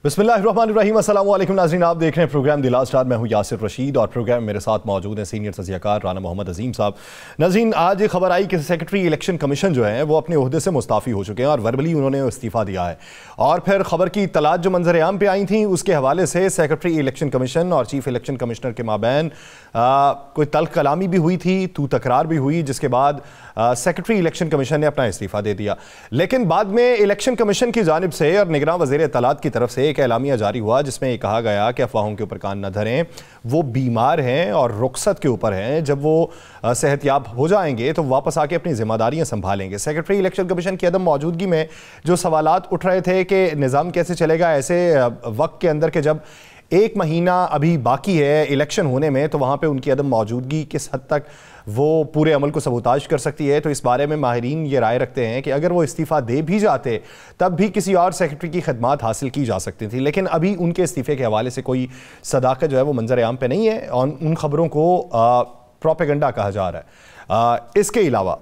बिस्मिल्लाहिर्रहमानिर्रहीम। अस्सलाम वालेकुम नाज़रीन, आप देख रहे हैं प्रोग्राम द लास्ट आवर। मैं हूं यासिर रशीद और प्रोग्राम मेरे साथ मौजूद हैं सीनियर तज़कियाकार राना मोहम्मद अजीम साहब। नाज़रीन, आज ये खबर आई कि सेक्रेटरी इलेक्शन कमीशन जो है वो अपने ओहदे से मुस्ताफ़ी हो चुके हैं और वर्बली उन्होंने इस्तीफ़ा दिया है। और फिर खबर की इत्तलात जो मंजर आम पे आई थी उसके हवाले से सेक्रेटरी इलेक्शन कमीशन और चीफ इलेक्शन कमिश्नर के माबैन कोई तल्ख कलामी भी हुई थी, तू तकरार भी हुई, जिसके बाद सेक्रेटरी इलेक्शन कमीशन ने अपना इस्तीफ़ा दे दिया। लेकिन बाद में इलेक्शन कमीशन की जानिब से और निगरान वज़ीर इत्तलात की तरफ से एक एलामिया जारी हुआ जिसमें ये कहा गया कि अफवाहों के ऊपर कान न धरें, वो बीमार हैं और रुखसत के ऊपर हैं, जब वो सेहतयाब हो जाएंगे तो वापस आके अपनी जिम्मेदारियां संभालेंगे। सेक्रेटरी इलेक्शन कमीशन की अदम मौजूदगी में जो सवालात उठ रहे थे कि निज़ाम कैसे चलेगा ऐसे वक्त के अंदर के जब एक महीना अभी बाकी है इलेक्शन होने में, तो वहाँ पे उनकी अदम मौजूदगी किस हद तक वो पूरे अमल को सबूताज कर सकती है। तो इस बारे में माहिरीन ये राय रखते हैं कि अगर वो इस्तीफ़ा दे भी जाते तब भी किसी और सेक्रेटरी की खदमात हासिल की जा सकती थी। लेकिन अभी उनके इस्तीफ़े के हवाले से कोई सदाकत जो है वो मंजर आम पे नहीं है और उन खबरों को प्रोपेगेंडा कहा जा रहा है। इसके अलावा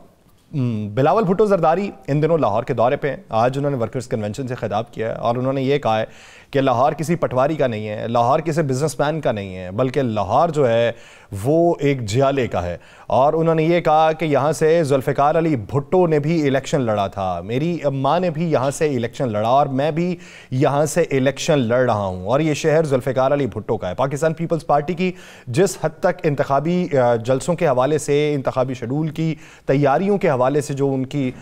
बिलावल भुट्टो जरदारी इन दिनों लाहौर के दौरे पे हैं। आज उन्होंने वर्कर्स कन्वेंशन से खिताब किया है और उन्होंने ये कहा है कि लाहौर किसी पटवारी का नहीं है, लाहौर किसी बिजनेसमैन का नहीं है, बल्कि लाहौर जो है वो एक जियाले का है। और उन्होंने ये कहा कि यहाँ से जुल्फ़िकार अली भुट्टो ने भी इलेक्शन लड़ा था, मेरी माँ ने भी यहाँ से इलेक्शन लड़ा और मैं भी यहाँ से इलेक्शन लड़ रहा हूँ और ये शहर जुल्फ़िकार अली भुट्टो का है। पाकिस्तान पीपल्स पार्टी की जिस हद तक इंतखाबी जलसों के हवाले से, इंतखाबी शेड्यूल की तैयारियों के हवाले से जो उनकी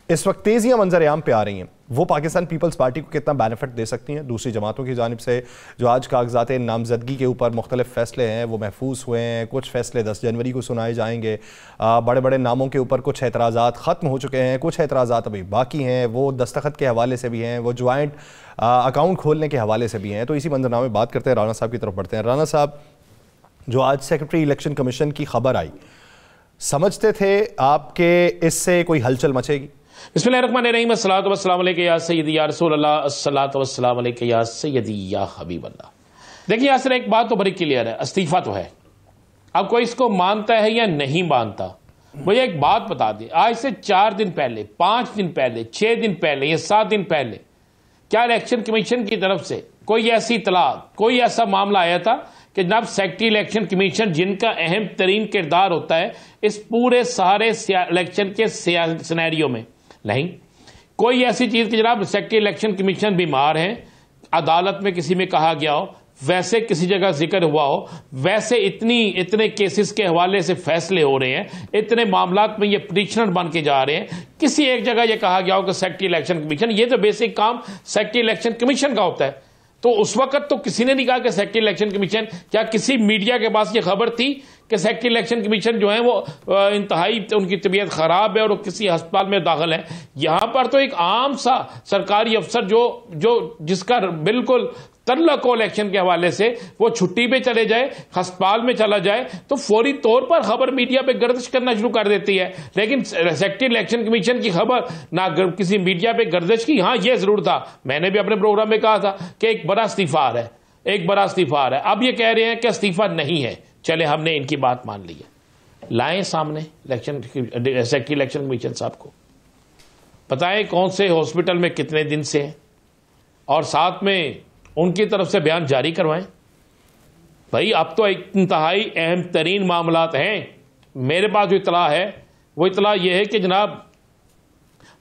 इस वक्त तेज़ियाँ मंजर आम पे आ रही हैं, वो पाकिस्तान पीपल्स पार्टी को कितना बेनिफिट दे सकती हैं। दूसरी जमातों की जानिब से जो आज कागजात नामजदगी के ऊपर मुख्तलिफ फ़ैसले हैं वो महफूज हुए हैं, कुछ फ़ैसले 10 जनवरी को सुनाए जाएंगे। बड़े बड़े नामों के ऊपर कुछ एतराज़ात ख़त्म हो चुके हैं, कुछ एतराज़ात अभी बाकी हैं, वो दस्तखत के हवाले से भी हैं, वो ज्वाइंट अकाउंट खोलने के हवाले से भी हैं। तो इसी मंजरनामे में बात करते हैं, राना साहब की तरफ बढ़ते हैं। राना साहब, जो आज सेक्रेटरी इलेक्शन कमीशन की खबर आई, समझते थे आपके इससे कोई हलचल मचेगी? बिस्मिल्लाहिर्रहमानिर्रहीम, अस्सलातु वस्सलामु अलैका या सय्यदी या रसूल अल्लाह, अस्सलातु वस्सलामु अलैका या सय्यदी या हबीब अल्लाह। देखिए यासिर, एक बात तो बड़ी क्लियर है, इस्तीफा तो है। अब कोई इसको मानता है या नहीं मानता, मुझे एक बात बता दें, आज से 4 दिन पहले, 5 दिन पहले, 6 दिन पहले या 7 दिन पहले क्या इलेक्शन कमीशन की तरफ से कोई ऐसी इतला, कोई ऐसा मामला आया था कि जनाब सेक्रेटरी इलेक्शन कमीशन, जिनका अहम तरीन किरदार होता है इस पूरे सारे इलेक्शन के सिनेरियो में, नहीं कोई ऐसी चीज कि जनाब सेक्रेटरी इलेक्शन कमीशन बीमार है, अदालत में किसी में कहा गया हो, वैसे किसी जगह जिक्र हुआ हो, वैसे इतने केसेस के हवाले से फैसले हो रहे हैं, इतने मामलात में ये पिटिशनर बन के जा रहे हैं, किसी एक जगह ये कहा गया हो कि सेक्रेटरी इलेक्शन कमीशन, ये तो बेसिक काम सेक्रेटरी इलेक्शन कमीशन का होता है। तो उस वक्त तो किसी ने नहीं कहा कि सेक्रेटरी इलेक्शन कमीशन, क्या किसी मीडिया के पास ये खबर थी कि सेक्रेटरी इलेक्शन कमीशन जो है वो इंतहाई उनकी तबीयत खराब है और किसी अस्पताल में दाखिल है? यहां पर तो एक आम सा सरकारी अफसर जो जिसका बिल्कुल तल्लक हो इलेक्शन के हवाले से, वो छुट्टी पे चले जाए, अस्पताल में चला जाए तो फौरी तौर पर खबर मीडिया पे गर्दिश करना शुरू कर देती है। लेकिन सेक्रेटरी इलेक्शन कमीशन की खबर ना किसी मीडिया पे गर्दिश की। हाँ, यह जरूर था, मैंने भी अपने प्रोग्राम में कहा था कि एक बड़ा इस्तीफा आ रहा है, एक बड़ा इस्तीफा आ रहा है। अब ये कह रहे हैं कि इस्तीफा नहीं है, चले हमने इनकी बात मान ली है, लाएं सामने सेक्रेटरी इलेक्शन कमीशन साहब को, बताएं कौन से हॉस्पिटल में कितने दिन से हैं और साथ में उनकी तरफ से बयान जारी करवाएं। भाई अब तो एक इंतहाई अहम तरीन मामलात हैं। मेरे पास जो इतला है वो इतला ये है कि जनाब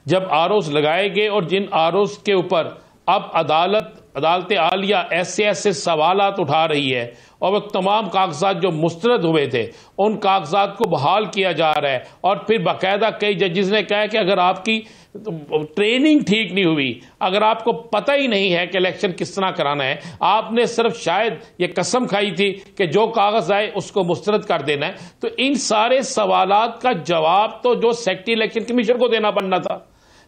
जब आरोस लगाए गए और जिन आरोस के ऊपर अब अदालत आलिया ऐसे सवालात उठा रही है और वो तमाम कागजात जो मुस्तरद हुए थे उन कागजात को बहाल किया जा रहा है। और फिर बाकायदा कई जजेस ने कहा कि अगर आपकी ट्रेनिंग ठीक नहीं हुई, अगर आपको पता ही नहीं है कि इलेक्शन किस तरह कराना है, आपने सिर्फ शायद ये कसम खाई थी कि जो कागज आए उसको मुस्तरद कर देना है, तो इन सारे सवालात का जवाब तो जो सेक्रेटरी इलेक्शन कमीशन को देना पड़ना था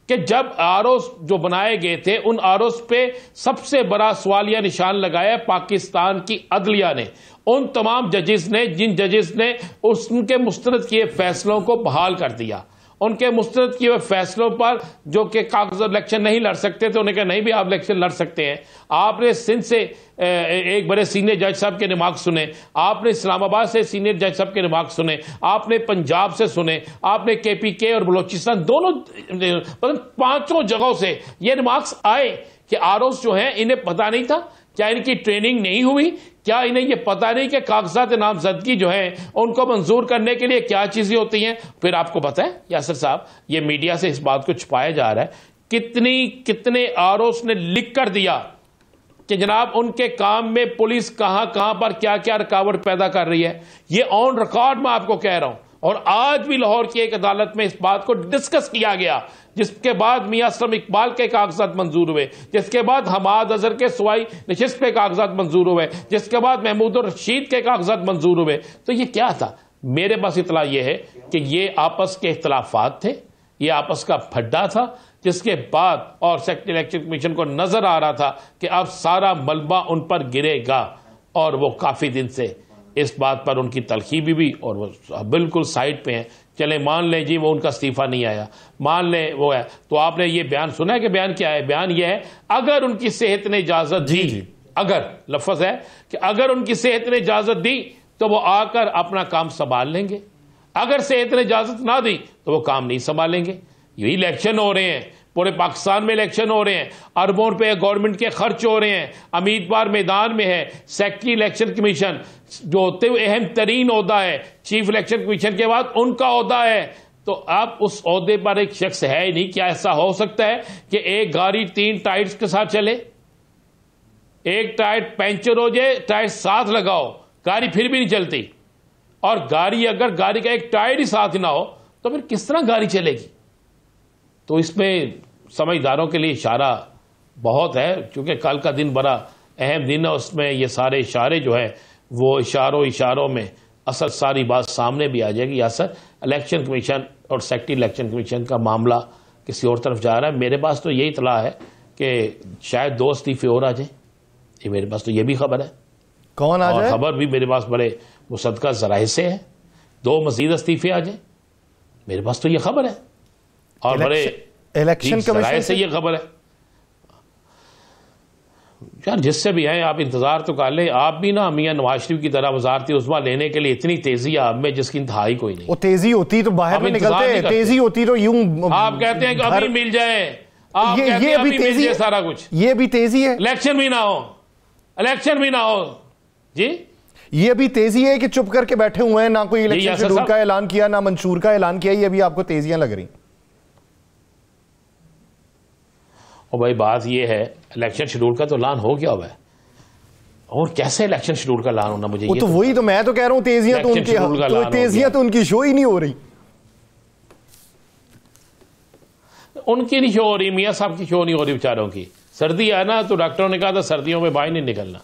कि जब आरोस जो बनाए गए थे उन आरोस पे सबसे बड़ा सवालिया निशान लगाया पाकिस्तान की अदलिया ने, उन तमाम जजेस ने जिन जजेस ने उनके मुस्तरद किए फैसलों को बहाल कर दिया। उनके मुस्तरद किए हुए फैसलों पर जो कि कागज इलेक्शन नहीं लड़ सकते थे, उन्हें कहा नहीं भी आप इलेक्शन लड़ सकते हैं। आपने सिंध से एक बड़े सीनियर जज साहब के रिमार्क सुने, आपने इस्लामाबाद से सीनियर जज साहब के रिमार्क सुने, आपने पंजाब से सुने, आपने KPK और बलोचिस्तान दोनों मतलब 5 जगहों से ये रिमार्क्स आए कि आरओस जो हैं इन्हें पता नहीं था? क्या इनकी ट्रेनिंग नहीं हुई? क्या इन्हें यह पता नहीं कि कागजात नामजदगी जो है उनको मंजूर करने के लिए क्या चीजें होती हैं? फिर आपको पता है यासिर साहब, ये मीडिया से इस बात को छुपाया जा रहा है, कितने आरओस ने लिख कर दिया कि जनाब उनके काम में पुलिस कहां कहां पर क्या क्या रुकावट पैदा कर रही है। ये ऑन रिकॉर्ड मैं आपको कह रहा हूं, और आज भी लाहौर की एक अदालत में इस बात को डिस्कस किया गया, जिसके बाद मियां असलम इकबाल के कागजात मंजूर हुए, जिसके बाद हमाद अजहर के सुवाई नशिस्त पे कागजात मंजूर हुए, जिसके बाद महमूद रशीद के कागजात मंजूर हुए। तो ये क्या था? मेरे पास इतला यह है कि ये आपस के इख्तलाफात थे, ये आपस का फड्डा था, जिसके बाद और सेक्रेटरी इलेक्शन कमीशन को नजर आ रहा था कि अब सारा मलबा उन पर गिरेगा, और वो काफी दिन से इस बात पर उनकी तलखी भी और वो बिल्कुल साइड पे हैं। चले मान लें जी वो उनका इस्तीफा नहीं आया, मान लें वो है, तो आपने ये बयान सुना है कि बयान क्या है? बयान ये है, अगर उनकी सेहत ने इजाजत दी, अगर लफ्ज है कि अगर उनकी सेहत ने इजाजत दी तो वो आकर अपना काम संभाल लेंगे, अगर सेहत ने इजाजत ना दी तो वो काम नहीं संभालेंगे। यही इलेक्शन हो रहे हैं, पूरे पाकिस्तान में इलेक्शन हो रहे हैं, अरबों रुपए गवर्नमेंट के खर्च हो रहे हैं, उम्मीदवार मैदान में है। सेक्रेटरी इलेक्शन कमीशन जो होते हुए अहम तरीन ओहदा है, चीफ इलेक्शन कमीशन के बाद उनका ओहदा है, तो आप उस ओहदे पर एक शख्स है ही नहीं। क्या ऐसा हो सकता है कि एक गाड़ी 3 टायर्स के साथ चले? एक टायर पंचर हो जाए, टायर साथ लगाओ, गाड़ी फिर भी नहीं चलती। और गाड़ी अगर गाड़ी का एक टायर ही साथ ना हो तो फिर किस तरह गाड़ी चलेगी? तो इसमें समझदारों के लिए इशारा बहुत है, क्योंकि कल का दिन बड़ा अहम दिन है, उसमें ये सारे इशारे जो है वो इशारों में असल सारी बात सामने भी आ जाएगी। या सर इलेक्शन कमीशन और सेक्रेटरी इलेक्शन कमीशन का मामला किसी और तरफ जा रहा है। मेरे पास तो यही इतला है कि शायद 2 इस्तीफे और आ जाए, ये मेरे पास तो ये भी खबर है। कौन आ जाए? खबर भी मेरे पास बड़े मुसद्दका जराए से है, 2 मजीद इस्तीफे आ जाए, मेरे पास तो ये खबर है। और बड़े इलेक्शन कमीशन से ये खबर है यार, जिससे भी है आप इंतजार तो कर ले। आप भी ना मियां नवाज शरीफ की तरह वजारती उस्मा लेने के लिए इतनी तेजी है आप में जिसकी इंतहा कोई नहीं। वो तेजी होती तो बाहर में निकलते, तेजी होती तो यूं आप कहते हैं कि अभी मिल जाए, आप कहते हैं अभी मिल जाए सारा कुछ, ये भी तेजी है। इलेक्शन भी ना हो, इलेक्शन भी ना हो जी, ये भी तेजी है कि चुप करके बैठे हुए हैं, ना कोई इलेक्शन शेड्यूल का ऐलान किया, ना मंशूर का ऐलान किया, ये भी आपको तेजियां लग रही? और भाई बात ये है, इलेक्शन शेड्यूल का तो ऐलान हो गया हुआ है, और कैसे इलेक्शन शेड्यूल का ऐलान होना मुझे ये तो वही तो मैं तो कह रहा हूं, तेजियां तो उनकी, तेजियां तो उनकी शो ही नहीं हो रही। उनकी नहीं शो हो रही, मियां साहब की शो नहीं हो रही बेचारों की। सर्दी है ना, तो डॉक्टरों ने कहा था सर्दियों में बाहर नहीं निकलना,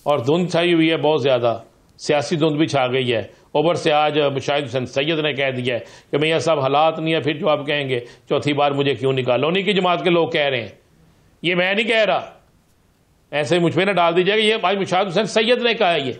और धुंध छाई हुई है बहुत ज्यादा, सियासी धुंध भी छा गई है। ऊपर से आज मुशाहिद हुसैन सैयद ने कह दिया है कि मियां साहब हालात नहीं है, फिर जो आप कहेंगे चौथी बार मुझे क्यों निकालो। उन्हीं की जमात के लोग कह रहे हैं, ये मैं नहीं कह रहा, ऐसे मुझ पे ना डाल दीजिएगा, ये भाई मुशाहिद हुसैन सैयद ने कहा है ये।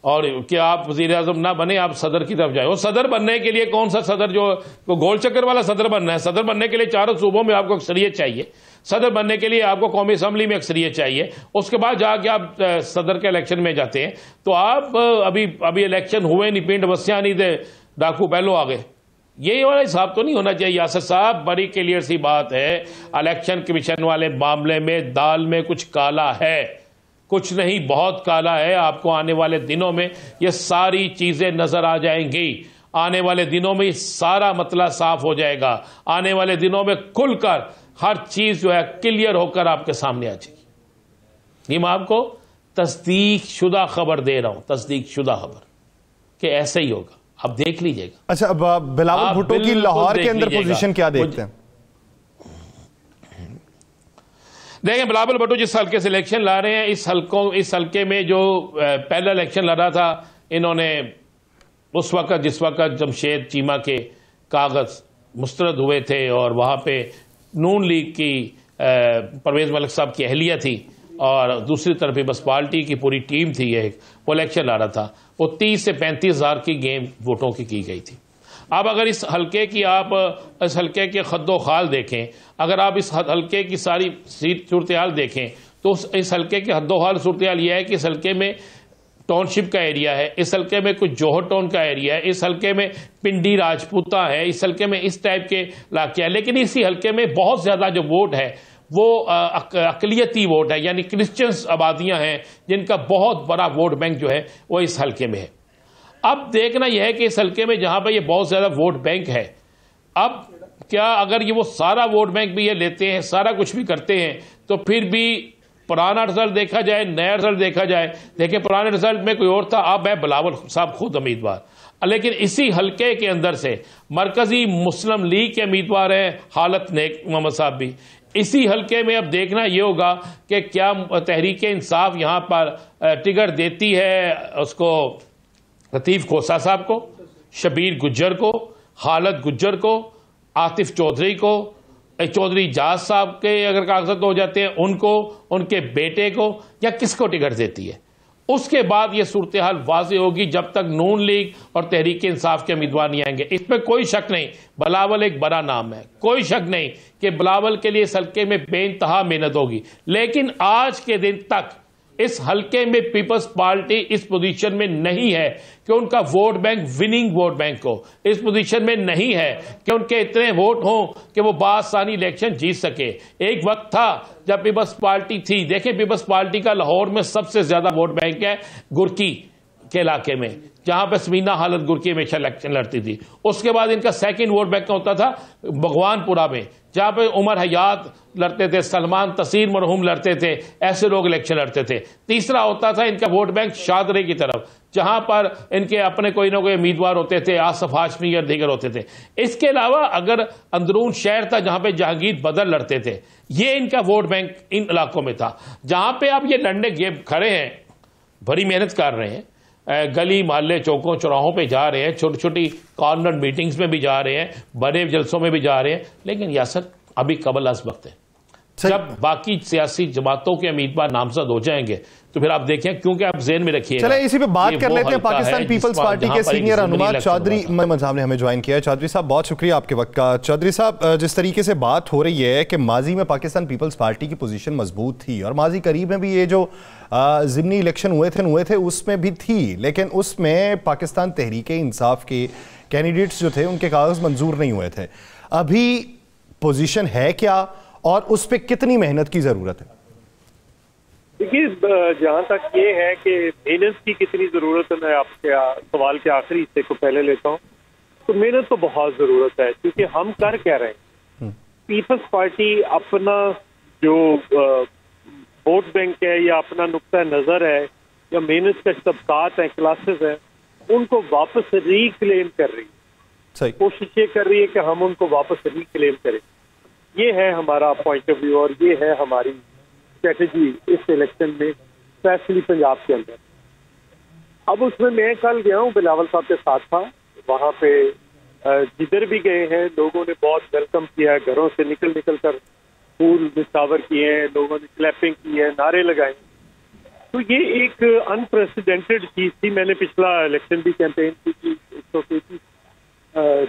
और कि आप वजीर आजम ना बने, आप सदर की तरफ जाए। वो सदर बनने के लिए कौन सा सदर, जो गोल चक्कर वाला सदर बनना है? सदर बनने के लिए 4 सूबों में आपको अक्सरियत चाहिए, सदर बनने के लिए आपको कौमी असम्बली में अक्सरियत चाहिए, उसके बाद जाके आप सदर के इलेक्शन में जाते हैं। तो आप अभी इलेक्शन हुए नहीं, पिंड बसियां नहीं थे, डाकू पहलो आ गए, ये वाला हिसाब तो नहीं होना चाहिए। यासर साहब बड़ी क्लियर सी बात है, इलेक्शन कमीशन वाले मामले में दाल में कुछ काला है, कुछ नहीं बहुत काला है। आपको आने वाले दिनों में ये सारी चीजें नजर आ जाएंगी, आने वाले दिनों में सारा मतला साफ हो जाएगा, आने वाले दिनों में खुलकर हर चीज जो है क्लियर होकर आपके सामने आ जाएगी। ये मैं आपको तस्दीक शुदा खबर दे रहा हूं, तस्दीक शुदा खबर कि ऐसे ही होगा, आप देख लीजिएगा। अच्छा, अब बिलावल भुट्टो की लाहौर के अंदर पोजीशन क्या देखते हैं? देखें, बिलावल भुट्टो जिस हल्के से इलेक्शन ला रहे हैं, इस हल्के में जो पहला इलेक्शन लड़ा था इन्होंने, उस वक्त जिस वक्त जमशेद चीमा के कागज मुस्तरद हुए थे और वहां पे नून लीग की परवेज मलिक साहब की अहलिया थी और दूसरी तरफ बस पार्टी की पूरी टीम थी, एक वो इलेक्शन लड़ा था, वो 30 से 35 हजार की गेम वोटों की गई थी। अब अगर इस हल्के के खद्दो खाल देखें, अगर आप इस हल्के की सारी सूरत हाल देखें, तो इस हल्के के हद्दो खाल सूरत हाल यह है कि इस हल्के में टाउनशिप का एरिया है, इस हल्के में कुछ जौहर टाउन का एरिया है, इस हल्के में पिंडी राजपूता है, इस हल्के में इस टाइप के इलाके हैं। लेकिन इसी हल्के में बहुत ज्यादा जो वोट है वो अकलियती वोट है, यानी क्रिश्चियंस आबादियां हैं जिनका बहुत बड़ा वोट बैंक जो है वो इस हल्के में है। अब देखना यह है कि इस हल्के में जहां पर ये बहुत ज्यादा वोट बैंक है, अब क्या अगर ये वो सारा वोट बैंक भी ये लेते हैं, सारा कुछ भी करते हैं, तो फिर भी पुराना रिजल्ट देखा जाए, नया रिजल्ट देखा जाए, देखिए पुराने रिजल्ट में कोई और था, अब है बिलावल साहब खुद उम्मीदवार, लेकिन इसी हल्के के अंदर से मरकजी मुस्लिम लीग के उम्मीदवार हैं हालत नेक मोहम्मद साहब भी। इसी हल्के में अब देखना यह होगा कि क्या तहरीक इंसाफ यहां पर टिकट देती है उसको लतीफ खोसा साहब को, शबीर गुज्जर को, हालत गुज्जर को, आतिफ चौधरी को, चौधरी जाज साहब के अगर कागजात हो जाते हैं उनको, उनके बेटे को, या किसको टिकट देती है। उसके बाद यह सूरत हाल वाज़ेह होगी जब तक नून लीग और तहरीक इंसाफ के उम्मीदवार नहीं आएंगे। इसमें कोई शक नहीं, बिलावल एक बड़ा नाम है, कोई शक नहीं कि बिलावल के लिए इस हल्के में बेइंतहा मेहनत होगी, लेकिन आज के दिन तक इस हल्के में पीपल्स पार्टी इस पोजीशन में नहीं है कि उनका vote bank winning vote bank हो, इस पोजीशन में नहीं है कि उनके इतने वोट हों कि वो बासानी इलेक्शन जीत सके। एक वक्त था जब पीपल्स पार्टी थी, देखें पीपल्स पार्टी का लाहौर में सबसे ज्यादा वोट बैंक है गुरकी के इलाके में, जहां पर समीना हालत गुरकी हमेशा इलेक्शन लड़ती थी। उसके बाद इनका सेकंड वोट बैंक होता था भगवानपुरा में, जहां पे उमर हयात लड़ते थे, सलमान तसीर मरहूम लड़ते थे, ऐसे लोग इलेक्शन लड़ते थे। तीसरा होता था इनका वोट बैंक शादरे की तरफ, जहां पर इनके अपने कोई ना कोई उम्मीदवार होते थे, आसफ हाशमी और दीगर होते थे। इसके अलावा अगर अंदरून शहर था जहां पे जहांगीर बदर लड़ते थे, ये इनका वोट बैंक इन इलाकों में था। जहां पे आप ये लड़ने गेम खड़े हैं, बड़ी मेहनत कर रहे हैं, गली मोहल्ले चौकों चौराहों पे जा रहे हैं, छोटी छोटी कॉर्नर मीटिंग्स में भी जा रहे हैं, बड़े जलसों में भी जा रहे हैं, लेकिन यासर अभी कबल अज वक्त है। जब बाकी सियासी जमातों के उम्मीदवार नामजद हो जाएंगे तो फिर आप देखें, क्योंकि आप जेन में रखिए। चले इसी पे बात कर लेते हैं। पाकिस्तान पीपल्स पार्टी के सीनियर अनुमान चौधरी साहब ने हमें ज्वाइन किया है। चौधरी साहब बहुत शुक्रिया आपके वक्त का। चौधरी साहब, जिस तरीके से बात हो रही है कि माजी में पाकिस्तान पीपल्स पार्टी की पोजीशन मजबूत थी और माजी करीब में भी ये जो ज़िमनी इलेक्शन हुए थे उसमें भी थी, लेकिन उसमें पाकिस्तान तहरीक इंसाफ के कैंडिडेट्स जो थे उनके कागज मंजूर नहीं हुए थे। अभी पोजीशन है क्या और उस पर कितनी मेहनत की जरूरत है? देखिए, जहाँ तक ये है कि मेहनत की कितनी जरूरत है, मैं आपके सवाल के आखिरी हिस्से को पहले लेता हूँ। तो मेहनत तो बहुत जरूरत है, क्योंकि हम कर क्या रहे हैं। पीपल्स पार्टी अपना जो वोट बैंक है या अपना नुक्ता नजर है या मेहनत के तबकात हैं, क्लासेस हैं, उनको वापस रिक्लेम कर रही है। कोशिश ये कर रही है कि हम उनको वापस रिक्लेम करें। ये है हमारा पॉइंट ऑफ व्यू और ये है हमारी स्ट्रेटेजी इस इलेक्शन में, स्पेशली पंजाब के अंदर। अब उसमें मैं कल गया हूँ, बिलावल साहब के साथ था, वहाँ पे जिधर भी गए हैं लोगों ने बहुत वेलकम किया है, घरों से निकल कर फूल निशावर किए हैं, लोगों ने क्लैपिंग की है, नारे लगाए। तो ये एक अनप्रेसिडेंटेड चीज थी। मैंने पिछला इलेक्शन भी कैंपेन की थी 133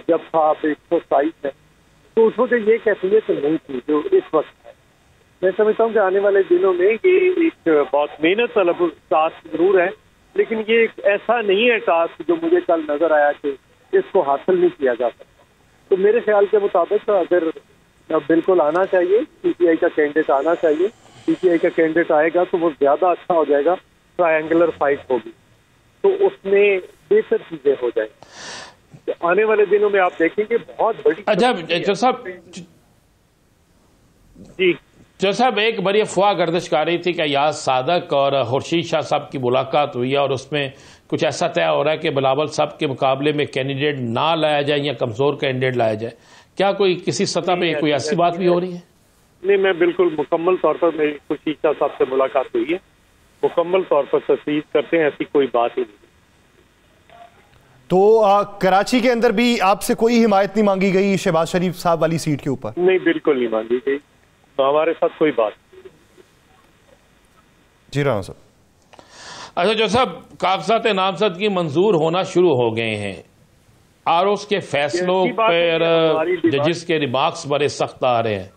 जब था, अब 127 है, तो उस वक्त ये कैफियत नहीं थी जो इस वक्त है। मैं समझता हूँ कि आने वाले दिनों में ये एक बहुत मेहनत तलब टास्क जरूर है, लेकिन ये एक ऐसा नहीं है टास्क जो मुझे कल नजर आया कि इसको हासिल नहीं किया जा सकता। तो मेरे ख्याल के मुताबिक अगर बिल्कुल आना चाहिए, पीटीआई का कैंडिडेट आना चाहिए। पीटीआई का कैंडिडेट आएगा तो वो ज्यादा अच्छा हो जाएगा, ट्रायंगुलर फाइट होगी, तो उसमें बेहतर चीजें हो जाएंगी। तो आने वाले दिनों में आप देखेंगे बहुत बड़ी। अच्छा जी जो साहब, एक बड़ी अफवाह गर्दिश कर रही थी कि याद सादक और खुर्शीद शाह साहब की मुलाकात हुई है और उसमें कुछ ऐसा तय हो रहा है कि बिलावल साहब के मुकाबले में कैंडिडेट ना लाया जाए या कमजोर कैंडिडेट लाया जाए। क्या कोई किसी सतह पे कोई ऐसी बात भी हो रही है? नहीं, मैं बिल्कुल मुकम्मल तौर पर मेरी खुर्शीद शाह साहब से मुलाकात हुई है, मुकम्मल तौर पर तस्दीक करते हैं, ऐसी कोई बात ही नहीं। तो कराची के अंदर भी आपसे कोई हिमायत नहीं मांगी गई शहबाज शरीफ साहब वाली सीट के ऊपर? नहीं, बिल्कुल नहीं मांगी गई, तो हमारे साथ कोई बात नहीं। जी राना साहब। अच्छा जो साहब, कागजात नामजद की मंजूर होना शुरू हो गए हैं। आरओस के फैसलों पर जजिस के रिमार्क्स बड़े सख्त आ रहे हैं।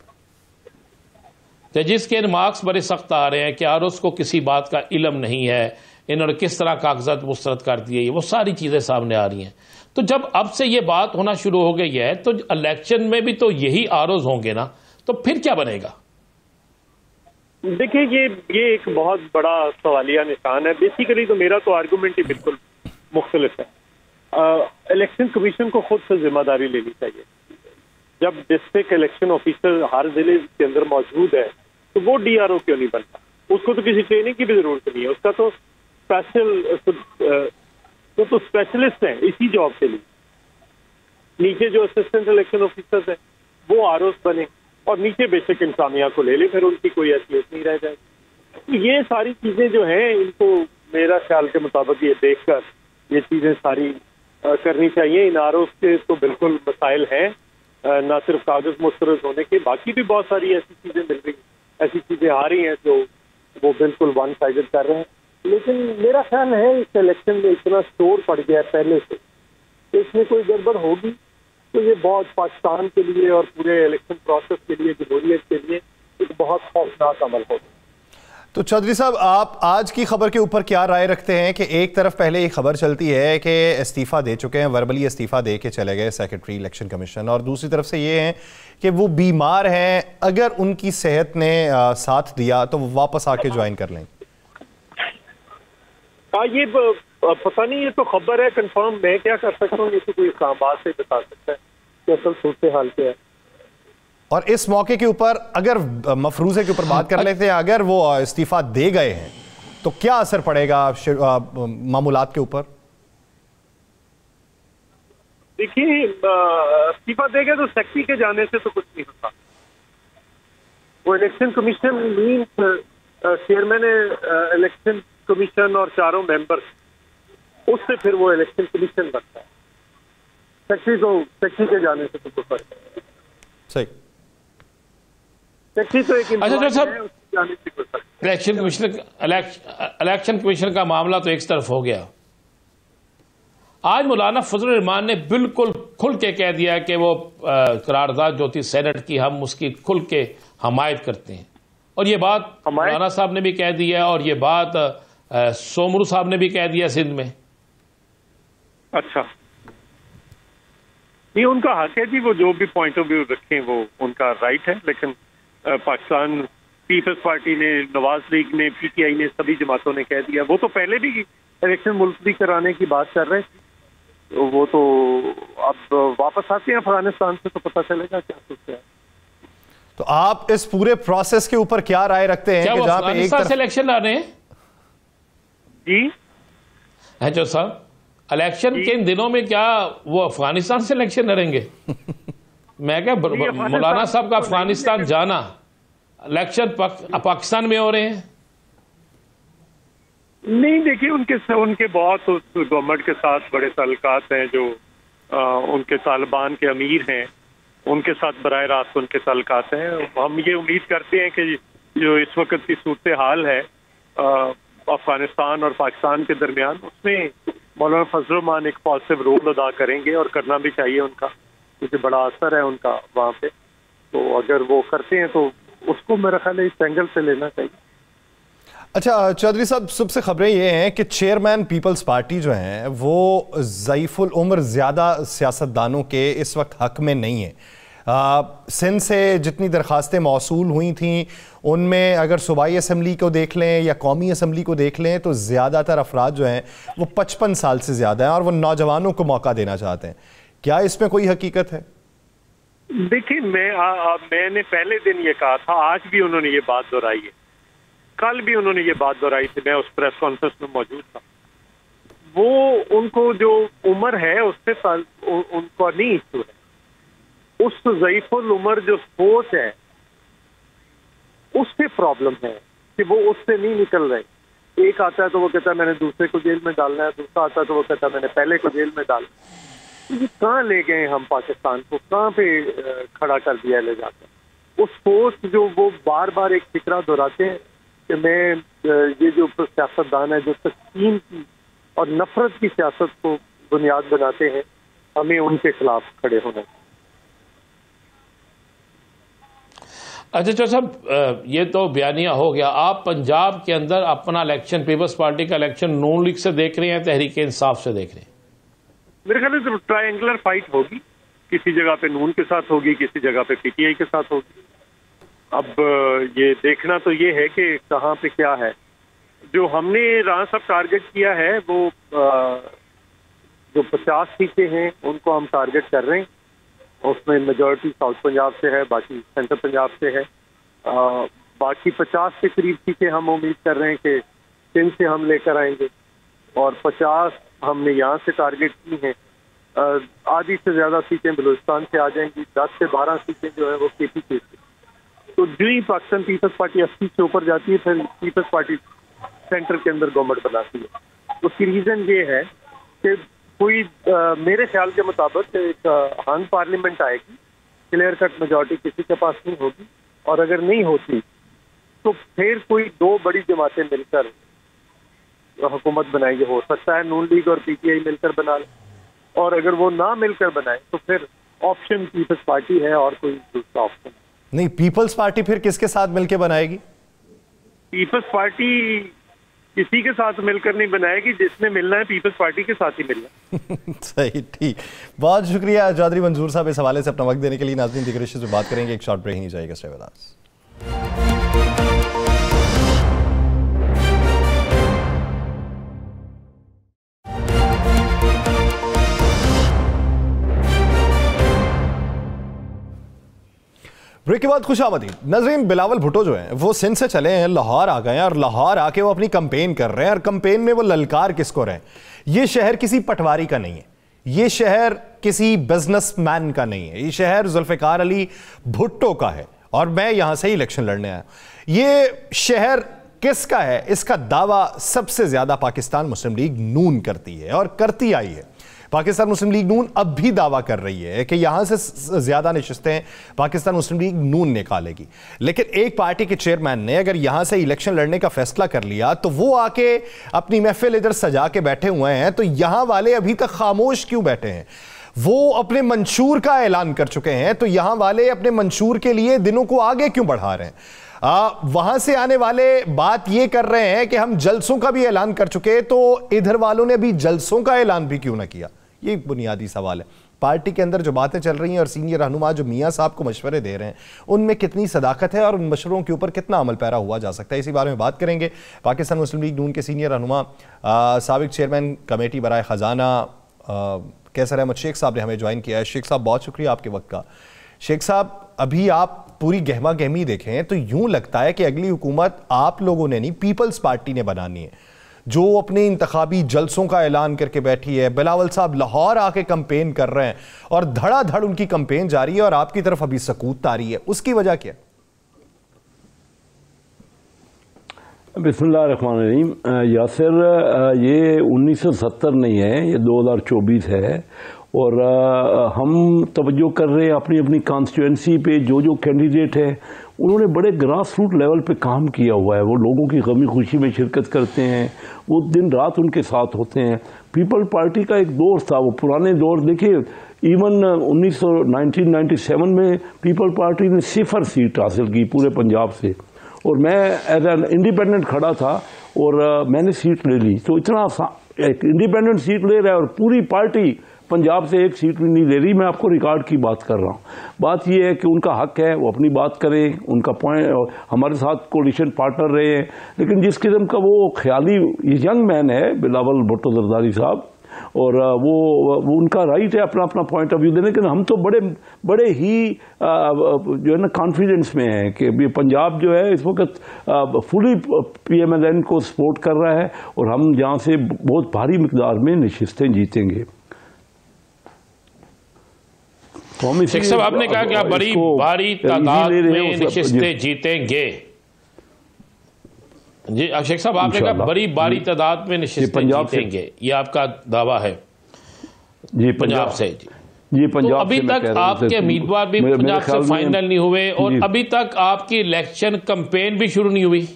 जजिस के रिमार्क्स बड़े सख्त आ रहे हैं कि आरओस को किसी बात का इल्म नहीं है, इन्होंने किस तरह कागजात मुस्तरद कर दिए, वो सारी चीजें सामने आ रही हैं। तो जब अब से ये बात होना शुरू हो गई है तो इलेक्शन में भी तो यही आरओस होंगे ना, तो फिर क्या बनेगा? देखिए, ये एक बहुत बड़ा सवालिया निशान है। बेसिकली तो मेरा तो आर्गूमेंट ही बिल्कुल मुख्तलिफ है। इलेक्शन कमीशन को खुद से जिम्मेदारी लेनी चाहिए। जब डिस्ट्रिक्ट इलेक्शन ऑफिसर हर जिले के अंदर मौजूद है तो वो DRO क्यों नहीं बनता? उसको तो किसी ट्रेनिंग की भी जरूरत नहीं है। उसका तो तो स्पेशलिस्ट है इसी जॉब के लिए। नीचे जो असिस्टेंट इलेक्शन ऑफिसर्स है वो ROs बने और नीचे बेसिक इंतजामिया को ले ले, फिर उनकी कोई हैसियत नहीं रह जाएगी। तो ये सारी चीजें जो हैं इनको मेरा ख्याल के मुताबिक ये देखकर ये चीजें सारी करनी चाहिए। इन ROs के तो बिल्कुल मसाइल हैं, ना सिर्फ कागज मुस्तरद होने के, बाकी भी बहुत सारी ऐसी चीजें मिल रही, ऐसी चीजें आ रही हैं जो वो बिल्कुल वन साइडेड कर रहे हैं। लेकिन मेरा ख्याल है इस इलेक्शन में इतना शोर पड़ गया पहले से, तो इसमें कोई गड़बड़ होगी तो ये बहुत पाकिस्तान के लिए और पूरे इलेक्शन प्रोसेस के लिए, जमहूरियत के लिए एक बहुत खौफनाक अमल होगा। तो चौधरी साहब, आप आज की खबर के ऊपर क्या राय रखते हैं कि एक तरफ पहले ये खबर चलती है कि इस्तीफा दे चुके हैं, वर्बली इस्तीफा दे के चले गए सेक्रेटरी इलेक्शन कमीशन, और दूसरी तरफ से ये है कि वो बीमार हैं, अगर उनकी सेहत ने साथ दिया तो वो वापस आके ज्वाइन कर लें? ये पता नहीं, ये तो खबर है, कंफर्म मैं क्या कर सकता हूँ? ये तो कोई इस्लामाबाद से बता सकता है कि असल सूरत हाल क्या है। और इस मौके के ऊपर अगर मफरूजे के ऊपर बात कर लेते हैं, अगर वो इस्तीफा दे गए हैं तो क्या असर पड़ेगा मामूलात के ऊपर? देखिए, इस्तीफा दे गए तो सेक्रेटरी के जाने से तो कुछ नहीं होता। वो election commission means chairman election commission और चारों मेंबर्स, उससे फिर वो इलेक्शन कमीशन बनता है। सेक्रेटरी के जाने से तो कुछ फर्क नहीं। सही। सेक्रेटरी तो एक जाने से कुछ फर्क। इलेक्शन कमीशन का मामला तो एक तरफ हो गया। आज मौलाना फजल रहमान ने बिल्कुल खुल के कह दिया कि वो करारदाद जो थी सेनेट की, हम उसकी खुल के हमायत करते हैं। और ये बात मौलाना साहब ने भी कह दी है, और ये बात सोमरू साहब ने भी कह दिया सिंध में। अच्छा, ये उनका हक है जी, वो जो भी पॉइंट ऑफ व्यू रखें वो उनका राइट है। लेकिन पाकिस्तान पीपल्स पार्टी ने, नवाज लीग ने, PTI ने, सभी जमातों ने कह दिया। वो तो पहले भी इलेक्शन मुलतवी कराने की बात कर रहे थे, वो तो अब वापस आते हैं अफगानिस्तान से तो पता चलेगा क्या सोचते हैं। तो आप इस पूरे प्रोसेस के ऊपर क्या राय रखते हैं? क्या वो अफगानिस्तान से इलेक्शन आ रहे हैं? जी जो साहब, इलेक्शन के इन दिनों में क्या वो अफगानिस्तान से इलेक्शन लड़ेंगे? मैं क्या मौलाना साहब का अफगानिस्तान जाना, इलेक्शन पाकिस्तान में हो रहे हैं? नहीं, देखिए, उनके बहुत उस गवर्नमेंट के साथ बड़े ताल्लुकात हैं, जो उनके तालिबान के अमीर हैं, उनके साथ बराह रास्त उनके ताल्लुकात हैं। हम ये उम्मीद करते हैं कि जो इस वक्त की सूरत हाल है अफगानिस्तान और पाकिस्तान के दरमियान, उसमें मौलाना फजल रहमान एक पॉजिटिव रोल अदा करेंगे, और करना भी चाहिए उनका, क्योंकि बड़ा असर है उनका वहाँ पे। तो अगर वो करते हैं तो उसको मेरा ख्याल है इस एंगल से लेना चाहिए। अच्छा चौधरी साहब, सबसे खबरें ये हैं कि चेयरमैन पीपल्स पार्टी जो हैं वो ज़ईफुल उम्र ज़्यादा सियासतदानों के इस वक्त हक में नहीं है। सिंध से जितनी दरखास्तें मौसूल हुई थी उनमें अगर सूबाई असम्बली को देख लें या कौमी असम्बली को देख लें तो ज़्यादातर अफराद जो हैं वो 55 साल से ज़्यादा हैं और वो नौजवानों को मौका देना चाहते हैं। क्या इसमें कोई हकीकत है? देखिए, मैंने पहले दिन ये कहा था, आज भी उन्होंने ये बात दोहराई है, कल भी उन्होंने ये बात दोहराई थी, मैं उस प्रेस कॉन्फ्रेंस में मौजूद था। वो उनको जो उम्र है उससे उनको नहीं इशू है, उस ज़ईफुल उम्र जो सोच है उससे प्रॉब्लम है कि वो उससे नहीं निकल रहे। एक आता है तो वो कहता है मैंने दूसरे को जेल में डालना है, दूसरा आता है तो वो कहता है मैंने पहले को जेल में डालना है। ये कहाँ ले गए हम पाकिस्तान को, कहाँ पे खड़ा कर दिया ले जाकर? उस सोच जो वो बार बार एक फिक्रा दोहराते हैं कि मैं ये जो सियासतदान है जो तस्कीन की और नफरत की सियासत को बुनियाद बनाते हैं, हमें उनके खिलाफ खड़े होना है। अच्छा साहब, ये तो बयानिया हो गया। आप पंजाब के अंदर अपना इलेक्शन पीपल्स पार्टी का इलेक्शन नून लीग से देख रहे हैं, तहरीक इंसाफ से देख रहे हैं? मेरे ख्याल से ट्रायंगुलर फाइट होगी, किसी जगह पे नून के साथ होगी, किसी जगह पे PTI के साथ होगी। अब ये देखना तो ये है कि कहाँ पे क्या है। जो हमने राणा साहब टारगेट किया है वो जो 50 सीटें हैं उनको हम टारगेट कर रहे हैं। उसमें मेजॉरिटी साउथ पंजाब से है, बाकी सेंट्रल पंजाब से है। बाकी 50 के करीब सीटें हम उम्मीद कर रहे हैं कि सिंध से हम लेकर आएंगे, और 50 हमने यहाँ से टारगेट की हैं। आधी से ज़्यादा सीटें बलूचिस्तान से आ जाएंगी, 10 से 12 सीटें जो है वो KP से। तो जो ही पाकिस्तान पीपल्स पार्टी 80 से ऊपर जाती है, फिर पीपल्स पार्टी सेंटर के अंदर गवर्नमेंट बनाती है। उसकी रीज़न ये है कि कोई मेरे ख्याल के मुताबिक एक हंग पार्लियामेंट आएगी, क्लियर कट मेजॉरिटी किसी के पास नहीं होगी, और अगर नहीं होती तो फिर कोई दो बड़ी जमातें मिलकर हुकूमत बनाएंगे। हो सकता है नून लीग और PTI मिलकर बना ले, और अगर वो ना मिलकर बनाए तो फिर ऑप्शन पीपल्स पार्टी है और कोई दूसरा ऑप्शन नहीं। पीपल्स पार्टी फिर किसके साथ मिलकर बनाएगी? पीपल्स पार्टी किसी के साथ मिलकर नहीं बनाएगी, जिसने मिलना है पीपल्स पार्टी के साथ ही मिलना। सही, ठीक। बहुत शुक्रिया चौधरी मंजूर साहब इस हवाले से अपना वक्त देने के लिए। नाज़रीन, दीगर इश्यूज़ पे बात करेंगे, एक शॉर्ट ब्रेक नहीं जाएगा। Stay with us. ब्रेक के बाद खुशामदीद। नाज़रीन, बिलावल भुट्टो जो हैं वो सिंध से चले हैं, लाहौर आ गए हैं, और लाहौर आके वो अपनी कंपेन कर रहे हैं। और कंपेन में वो ललकार किसको रहे हैं? ये शहर किसी पटवारी का नहीं है, ये शहर किसी बिजनेसमैन का नहीं है, ये शहर जुल्फ़िकार अली भुट्टो का है, और मैं यहां से ही इलेक्शन लड़ने आया। ये शहर किसका है, इसका दावा सबसे ज्यादा पाकिस्तान मुस्लिम लीग नून करती है और करती आई है। पाकिस्तान मुस्लिम लीग नून अब भी दावा कर रही है कि यहां से ज्यादा नशिस्तें पाकिस्तान मुस्लिम लीग नून निकालेगी। लेकिन एक पार्टी के चेयरमैन ने अगर यहां से इलेक्शन लड़ने का फैसला कर लिया तो वो आके अपनी महफिल इधर सजा के बैठे हुए हैं। तो यहां वाले अभी तक खामोश क्यों बैठे हैं? वो अपने मंशूर का ऐलान कर चुके हैं, तो यहां वाले अपने मंशूर के लिए दिनों को आगे क्यों बढ़ा रहे हैं? वहां से आने वाले बात यह कर रहे हैं कि हम जलसों का भी ऐलान कर चुके, तो इधर वालों ने भी जलसों का ऐलान भी क्यों ना किया? ये बुनियादी सवाल है। पार्टी के अंदर जो बातें चल रही हैं और सीनियर रहनुमा जो मियां साहब को मशवरे दे रहे हैं, उनमें कितनी सदाकत है और उन मशवरों के ऊपर कितना अमल पैरा हुआ जा सकता है, इसी बारे में बात करेंगे। पाकिस्तान मुस्लिम लीग नून के सीनियर रहनुमा साबिक चेयरमैन कमेटी बराए खजाना कैसर अहमद शेख साहब ने हमें ज्वाइन किया है। शेख साहब, बहुत शुक्रिया आपके वक्त का। शेख साहब, अभी आप पूरी गहमा गहमी देखें तो यूं लगता है कि अगली हुकूमत आप लोगों ने नहीं, पीपल्स पार्टी ने बनानी है, जो अपने इंतखाबी जलसों का ऐलान करके बैठी है। बिलावल साहब लाहौर आके कंपेन कर रहे हैं और धड़ाधड़ उनकी कंपेन जारी है और आपकी तरफ अभी सकूत तारी है, उसकी वजह क्या? बिस्मिल्लाहिर्रहमानिर्रहीम। यासिर, ये 1970 नहीं है, ये 2024 है, और हम तवज्जो कर रहे हैं अपनी अपनी कॉन्स्टिट्यूंसी पे। जो कैंडिडेट है उन्होंने बड़े ग्रास रूट लेवल पे काम किया हुआ है, वो लोगों की गमी खुशी में शिरकत करते हैं, वो दिन रात उनके साथ होते हैं। पीपल पार्टी का एक दौर था, वो पुराने दौर देखिए, इवन 1997 में पीपल पार्टी ने 0 सीट हासिल की पूरे पंजाब से, और मैं एज एन इंडिपेंडेंट खड़ा था और मैंने सीट ले ली। तो इतना एक इंडिपेंडेंट सीट ले रहा है और पूरी पार्टी पंजाब से एक सीट भी नहीं ले रही। मैं आपको रिकॉर्ड की बात कर रहा हूँ। बात यह है कि उनका हक है, वो अपनी बात करें, उनका पॉइंट, हमारे साथ कोलिशन पार्टनर रहे हैं, लेकिन जिस किस्म का वो ख्याली यंग मैन है बिलावल भुट्टो जरदारी साहब, और वो उनका राइट है अपना अपना पॉइंट ऑफ व्यू देने। लेकिन हम तो बड़े ही जो है ना कॉन्फिडेंस में हैं कि पंजाब जो है इस वक्त फुली PMLN को सपोर्ट कर रहा है, और हम जहाँ से बहुत भारी मिकदार में नशिस्तें जीतेंगे। शेख साहब, आपने कहा कि आप बड़ी भारी तादाद में नशिस्तें जीतेंगे। जी शेख साहब, आपने कहा बड़ी भारी तादाद में नशिस्तें जीतेंगे, ये आपका दावा है जी पंजाब से? जी पंजाब। तो अभी तक आपके उम्मीदवार भी पंजाब से फाइनल नहीं हुए, और अभी तक आपकी इलेक्शन कैंपेन भी शुरू नहीं हुई।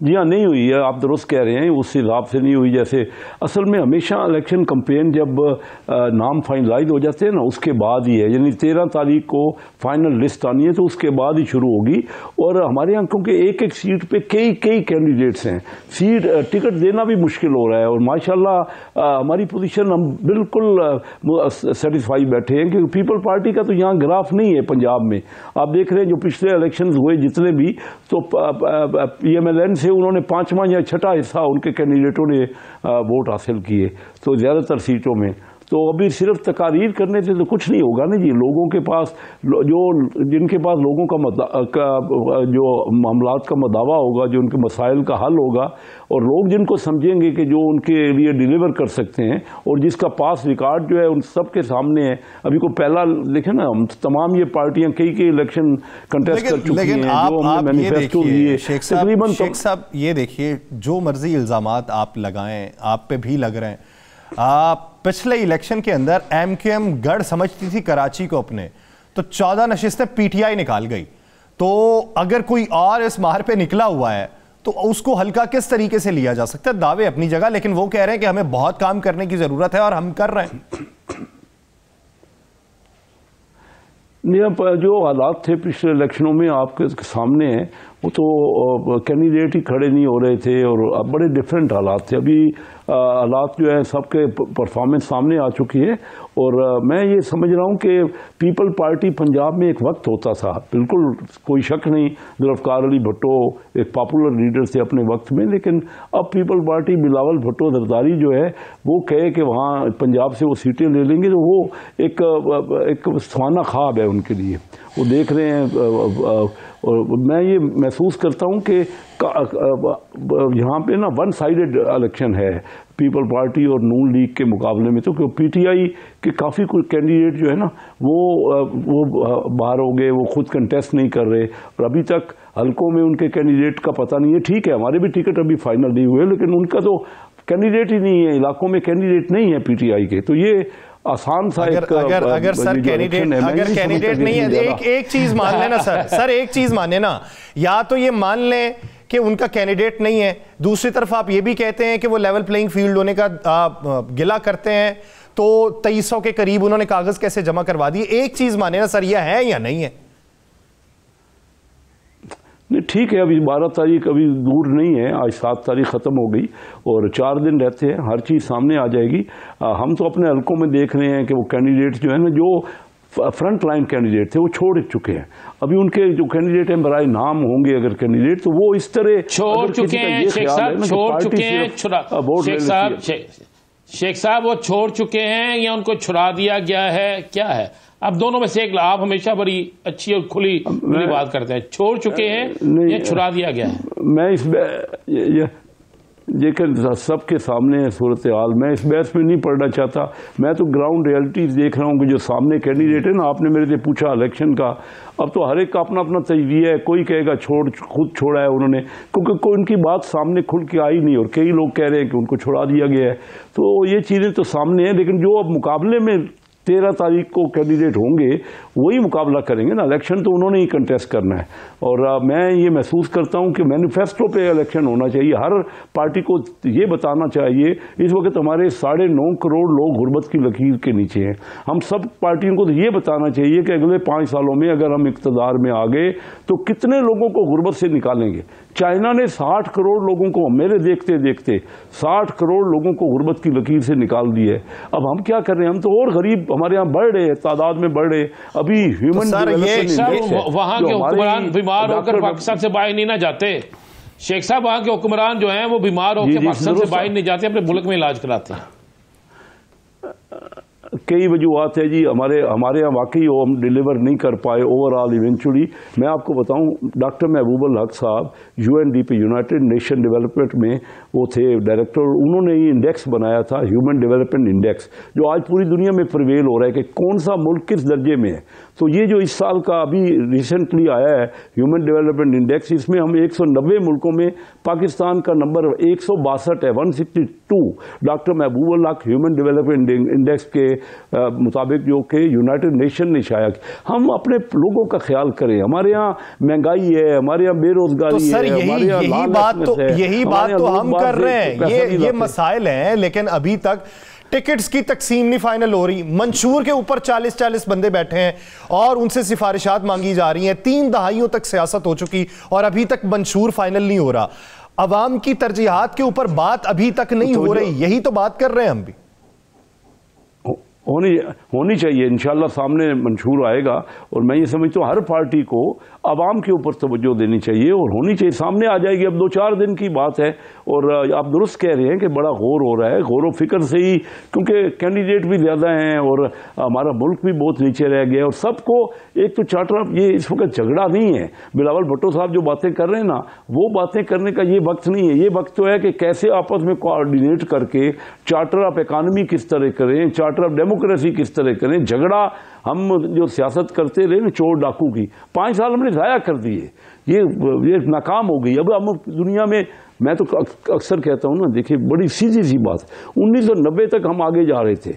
जी हाँ, नहीं हुई है, आप दुरुस्त कह रहे हैं, उस हिसाब से नहीं हुई। जैसे असल में हमेशा इलेक्शन कैंपेन जब नाम फाइनलाइज हो जाते हैं ना, उसके बाद ही है, यानी 13 तारीख को फाइनल लिस्ट आनी है तो उसके बाद ही शुरू होगी। और हमारे यहाँ क्योंकि एक एक सीट पे कई कैंडिडेट्स हैं, टिकट देना भी मुश्किल हो रहा है। और माशाल्लाह हमारी पोजीशन, हम बिल्कुल सेटिस्फाई बैठे हैं, क्योंकि पीपल पार्टी का तो यहाँ ग्राफ नहीं है पंजाब में। आप देख रहे हैं जो पिछले इलेक्शन हुए जितने भी, तो PMLN से उन्होंने 5वां या 6ठा हिस्सा उनके कैंडिडेटों ने वोट हासिल किए, तो ज़्यादातर सीटों में। तो अभी सिर्फ तकारीर करने से तो कुछ नहीं होगा ना जी। लोगों के पास जिनके पास लोगों का जो मामलात का मदावा होगा, जो उनके मसाइल का हल होगा, और लोग जिनको समझेंगे कि जो उनके लिए डिलीवर कर सकते हैं, और जिसका पास रिकॉर्ड जो है उन सब के सामने है। अभी को पहला देखें ना, हम तमाम ये पार्टियां कई इलेक्शन कंटेस्ट कर चुकी हैं, जो हमने मैनिफेस्टो दिए। शेख साहब ये देखिए, जो मर्जी इल्जामात आप लगाएं, आप पे भी लग रहे हैं। पिछले इलेक्शन के अंदर MQM गढ़ समझती थी कराची को अपने, तो 14 नशिस्तें PTI निकाल गई। तो अगर कोई और इस मार पे निकला हुआ है तो उसको हल्का किस तरीके से लिया जा सकता है? दावे अपनी जगह, लेकिन वो कह रहे हैं कि हमें बहुत काम करने की जरूरत है और हम कर रहे हैं। जो हालात थे पिछले इलेक्शनों में आपके सामने हैं, वो तो कैंडिडेट ही खड़े नहीं हो रहे थे, और अब बड़े डिफरेंट हालात थे। अभी हालात जो है सबके परफॉर्मेंस सामने आ चुकी है। और मैं ये समझ रहा हूँ कि पीपल पार्टी पंजाब में एक वक्त होता था, बिल्कुल कोई शक नहीं, जुल्फ़िकार अली भुट्टो एक पॉपुलर लीडर थे अपने वक्त में, लेकिन अब पीपल पार्टी बिलावल भुट्टो जरदारी जो है वो कहे कि वहाँ पंजाब से वो सीटें ले लेंगे, तो वो एक सवाना ख्वाब है उनके लिए। वो देख रहे हैं, और मैं ये महसूस करता हूँ कि यहाँ पे ना वन साइडेड इलेक्शन है पीपल पार्टी और नून लीग के मुकाबले में। तो PTI के काफ़ी कुछ कैंडिडेट जो है ना वो बाहर हो गए, वो खुद कंटेस्ट नहीं कर रहे, और अभी तक हल्कों में उनके कैंडिडेट का पता नहीं है। ठीक है, हमारे भी टिकट अभी फाइनल नहीं हुए, लेकिन उनका तो कैंडिडेट ही नहीं है, इलाकों में कैंडिडेट नहीं है PTI के। तो ये आसान सा अगर सर कैंडिडेट नहीं है, एक चीज मान लेना सर एक चीज माने ना, या तो ये मान लें कि उनका कैंडिडेट नहीं है, दूसरी तरफ आप ये भी कहते हैं कि वो लेवल प्लेइंग फील्ड होने का गिला करते हैं, तो 2300 के करीब उन्होंने कागज कैसे जमा करवा दिए। एक चीज माने ना सर, यह है या नहीं है? नहीं, ठीक है, अभी 12 तारीख अभी दूर नहीं है, आज 7 तारीख ख़त्म हो गई और 4 दिन रहते हैं, हर चीज़ सामने आ जाएगी। हम तो अपने हल्कों में देख रहे हैं कि वो कैंडिडेट जो है ना, जो फ्रंट लाइन कैंडिडेट थे वो छोड़ चुके हैं। अभी उनके जो कैंडिडेट हैं बराए नाम होंगे अगर कैंडिडेट, तो वो इस तरह छोड़ चुके हैं। शेख साहब छोड़ चुके हैं, शेख साहब वो छोड़ चुके हैं या उनको छुड़ा दिया गया है, क्या है? अब दोनों में से एक, आप हमेशा बड़ी अच्छी और खुली बात करते हैं, छोड़ चुके हैं या छुड़ा दिया गया है? मैं इस लेकिन सबके सामने है सूरत हाल, मैं इस बहस में नहीं पढ़ना चाहता। मैं तो ग्राउंड रियलिटीज देख रहा हूँ कि जो सामने कैंडिडेट है ना, आपने मेरे से पूछा इलेक्शन का, अब तो हर एक का अपना अपना तजविया है। कोई कहेगा खुद छोड़ा है उन्होंने, क्योंकि कोई उनकी बात सामने खुल के आई नहीं, और कई लोग कह रहे हैं कि उनको छुड़ा दिया गया है। तो ये चीज़ें तो सामने हैं, लेकिन जो अब मुकाबले में 13 तारीख को कैंडिडेट होंगे वही मुकाबला करेंगे ना, इलेक्शन तो उन्होंने ही कंटेस्ट करना है। और मैं ये महसूस करता हूँ कि मैनिफेस्टो पे इलेक्शन होना चाहिए, हर पार्टी को ये बताना चाहिए। इस वक्त हमारे 9.5 करोड़ लोग गुर्बत की लकीर के नीचे हैं। हम सब पार्टियों को तो ये बताना चाहिए कि अगले 5 सालों में अगर हम इक़्तिदार में आ गए तो कितने लोगों को गुर्बत से निकालेंगे। चाइना ने 60 करोड़ लोगों को, मेरे देखते देखते 60 करोड़ लोगों को गुर्बत की लकीर से निकाल दी है। अब हम क्या कर रहे हैं, हम तो और गरीब हमारे यहाँ बढ़ रहे हैं, तादाद में बढ़ रहे। अभी ह्यूमन वहां के हुक्मरान बीमार होकर पाकिस्तान से बाहर नहीं ना जाते। शेख साहब, वहां के हुक्मरान जो हैं वो बीमार होकर पाकिस्तान से बाहर नहीं जाते, अपने मुल्क में इलाज कराते हैं। कई वजूहत है जी, हमारे यहाँ वाकई वो हम डिलीवर नहीं कर पाए ओवरऑल इवेंचुअली। मैं आपको बताऊं, डॉक्टर महबूब हक साहब UNDP यूनाइटेड नेशन डेवलपमेंट में वो थे डायरेक्टर, उन्होंने ये इंडेक्स बनाया था, ह्यूमन डेवलपमेंट इंडेक्स, जो आज पूरी दुनिया में प्रिवेल हो रहा है कि कौन सा मुल्क किस दर्जे में है। तो ये जो इस साल का अभी रिसेंटली आया है ह्यूमन डेवलपमेंट इंडेक्स, इसमें हम 190 मुल्कों में पाकिस्तान का नंबर 162 है, 162। डॉक्टर महबूब हक ह्यूमन डेवलपमेंट इंडेक्स के मुताबिक जो कि यूनाइटेड नेशन ने शाया किया। हम अपने लोगों का ख्याल करें। हमारे यहाँ महंगाई है, हमारे यहाँ बेरोजगारी तो सर है, यही बात तो हम कर रहे हैं। ये मसाइल हैं, लेकिन अभी तक टिकट्स की तकसीम नहीं फाइनल हो रही। मंशूर के ऊपर 40-40 बंदे बैठे हैं और उनसे सिफारिशात मांगी जा रही हैं। 3 दहाइयों तक सियासत हो चुकी और अभी तक मंशूर फाइनल नहीं हो रहा। अवाम की तरजीहात के ऊपर बात अभी तक नहीं हो रही। यही तो बात कर रहे हैं हम भी। होनी चाहिए। इंशाल्लाह सामने मंशूर आएगा और मैं ये समझता हूँ हर पार्टी को आवाम के ऊपर तवज्जो देनी चाहिए और होनी चाहिए। सामने आ जाएगी। अब 2-4 दिन की बात है और आप दुरुस्त कह रहे हैं कि बड़ा गौर हो रहा है। गौर व फिक्र से ही, क्योंकि कैंडिडेट भी ज़्यादा हैं और हमारा मुल्क भी बहुत नीचे रह गया और सबको एक तो चार्टर, ये इस वक्त झगड़ा नहीं है। बिलावल भुट्टो साहब जो बातें कर रहे हैं ना, वो बातें करने का ये वक्त नहीं है। ये वक्त तो है कि कैसे आपस में कोऑर्डिनेट करके चार्टर ऑफ इकानमी किस तरह करें, चार्टर ऑफ डेमोक्रेसी किस तरह करें। झगड़ा हम जो सियासत करते रहे ना चोर डाकू की, 5 साल हमने ज़ाया कर दिए। ये नाकाम हो गई। अब हम दुनिया में, मैं तो अक्सर कहता हूँ ना, देखिए बड़ी सीधी सी बात, 1990 तक हम आगे जा रहे थे।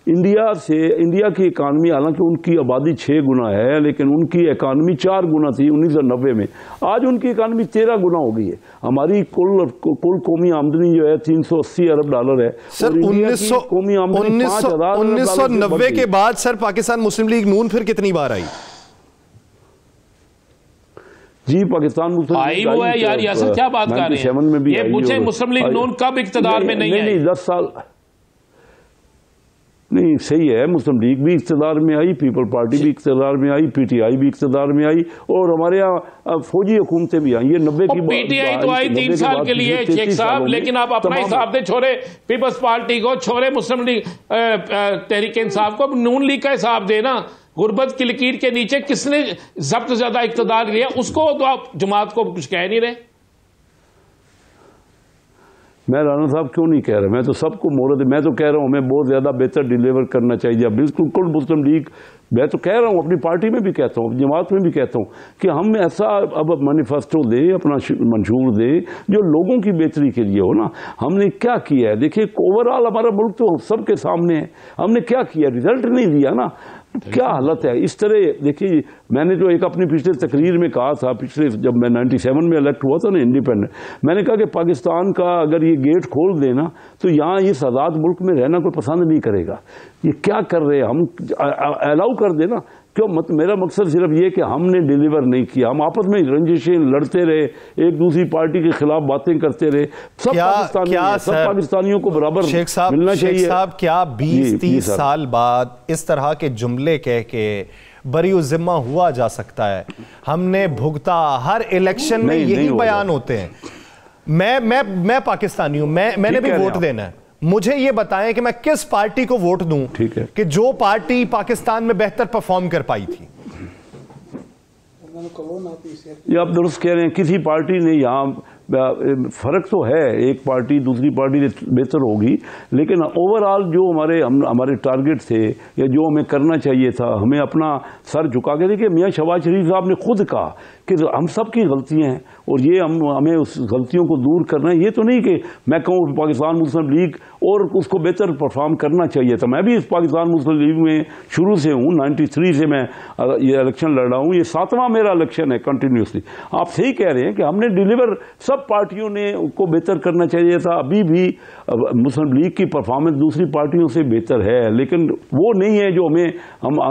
इंडिया की इकानमी, हालांकि उनकी आबादी 6 गुना है, लेकिन उनकी इकानमी 4 गुना थी 1990 में। आज उनकी इकानमी 13 गुना हो गई है। हमारी कुल कौमी आमदनी जो है $380 अरब है। सर 1990 के बाद सर पाकिस्तान मुस्लिम लीग नून फिर कितनी बार आई? जी, पाकिस्तान मुस्लिम आई हुआ है यार। यासर क्या बात कर रहे हैं? ये पूछे मुस्लिम लीग नून कब इख्तिदार में नहीं आई? 10 साल नहीं। सही है, मुस्लिम लीग भी इख्तिदार में आई, पीपल पार्टी भी इख्तिदार में आई, पीटीआई भी इख्तिदार में आई और हमारे यहाँ फौजी हुकूमतें भी आई। ये 90 की पीटीआई तो आई 3 साल के लिए शेख साहब, लेकिन आप अपना हिसाब दे छोड़े पीपल्स पार्टी को, छोड़े मुस्लिम लीग तहरीक इंसाफ को, नून लीग का हिसाब देना। गुर्बत की लकीर के नीचे किसने सबसे ज्यादा इख्तिदार लिया, उसको तो आप जमात को कुछ कह नहीं रहे। मैं राना साहब क्यों नहीं कह रहा, मैं तो सबको मोहरत, मैं तो कह रहा हूँ हमें बहुत ज़्यादा बेहतर डिलीवर करना चाहिए। बिल्कुल मुस्लिम लीग, मैं तो कह रहा हूँ, अपनी पार्टी में भी कहता हूँ, जमात में भी कहता हूँ कि हम ऐसा अब मैनिफेस्टो दे, अपना मंशूर दे जो लोगों की बेहतरी के लिए हो ना। हमने क्या किया है, देखिए ओवरऑल हमारा मुल्क तो सबके सामने है। हमने क्या किया, रिजल्ट नहीं दिया ना। क्या हालत है इस तरह। देखिए मैंने जो एक अपनी पिछले तकरीर में कहा था, पिछले जब मैं 97 में इलेक्ट हुआ था ना इंडिपेंडेंट, मैंने कहा कि पाकिस्तान का अगर ये गेट खोल देना तो यहाँ इस आज़ाद मुल्क में रहना कोई पसंद नहीं करेगा। ये क्या कर रहे हैं हम, अलाउ कर देना क्यों। मेरा मकसद सिर्फ ये कि हमने डिलीवर नहीं किया। हम आपस में रंजिशें लड़ते रहे, एक दूसरी पार्टी के खिलाफ बातें करते रहे। सब पाकिस्तानियों को बराबर मिलना चाहिए। शेख साहब, क्या 20-30 साल बाद इस तरह के जुमले कह के बरी जिम्मा हुआ जा सकता है? हमने भुगता, हर इलेक्शन में यही बयान होते हैं। मैं पाकिस्तानी हूं, मैंने भी वोट देना है। मुझे ये बताएं कि मैं किस पार्टी को वोट दूं कि जो पार्टी पाकिस्तान में बेहतर परफॉर्म कर पाई थी। ये आप दुरुस्त कह रहे हैं, किसी पार्टी ने यहाँ फर्क तो है, एक पार्टी दूसरी पार्टी से बेहतर होगी, लेकिन ओवरऑल जो हमारे टारगेट थे या जो हमें करना चाहिए था, हमें अपना सर झुका के, देखिए मियाँ शहबाज शरीफ साहब ने खुद कहा कि हम सब की गलतियाँ हैं और ये हमें उस गलतियों को दूर करना है। ये तो नहीं कि मैं कहूँ पाकिस्तान मुस्लिम लीग और उसको बेहतर परफॉर्म करना चाहिए था। मैं भी इस पाकिस्तान मुस्लिम लीग में शुरू से हूँ, 93 से मैं ये इलेक्शन लड़ रहा हूँ। ये 7वां मेरा इलेक्शन है कंटिन्यूसली। आप सही कह रहे हैं कि हमने डिलीवर, सब पार्टियों ने उसको बेहतर करना चाहिए था। अभी भी मुस्लिम लीग की परफॉर्मेंस दूसरी पार्टियों से बेहतर है, लेकिन वो नहीं है जो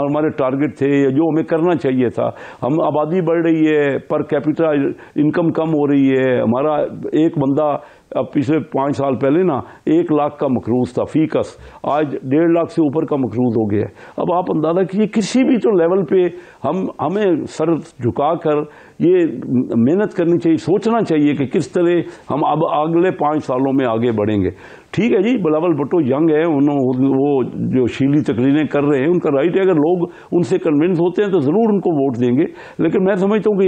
हमारे टारगेट थे या जो हमें करना चाहिए था। हम आबादी बढ़ रही है, पर कैपिटा इनकम कम हो रही है। हमारा एक बंदा अब पिछले 5 साल पहले ना 1 लाख का मकरूज था फीकस, आज 1.5 लाख से ऊपर का मकरूज हो गया है। अब आप अंदाजा कीजिए किसी भी तो लेवल पे हमें सर झुकाकर ये मेहनत करनी चाहिए, सोचना चाहिए कि किस तरह हम अब अगले 5 सालों में आगे बढ़ेंगे। ठीक है जी, बिलावल भुट्टो यंग है, वो जो शीली तकरीरें कर रहे हैं उनका राइट है। अगर लोग उनसे कन्विंस होते हैं तो ज़रूर उनको वोट देंगे, लेकिन मैं समझता हूँ कि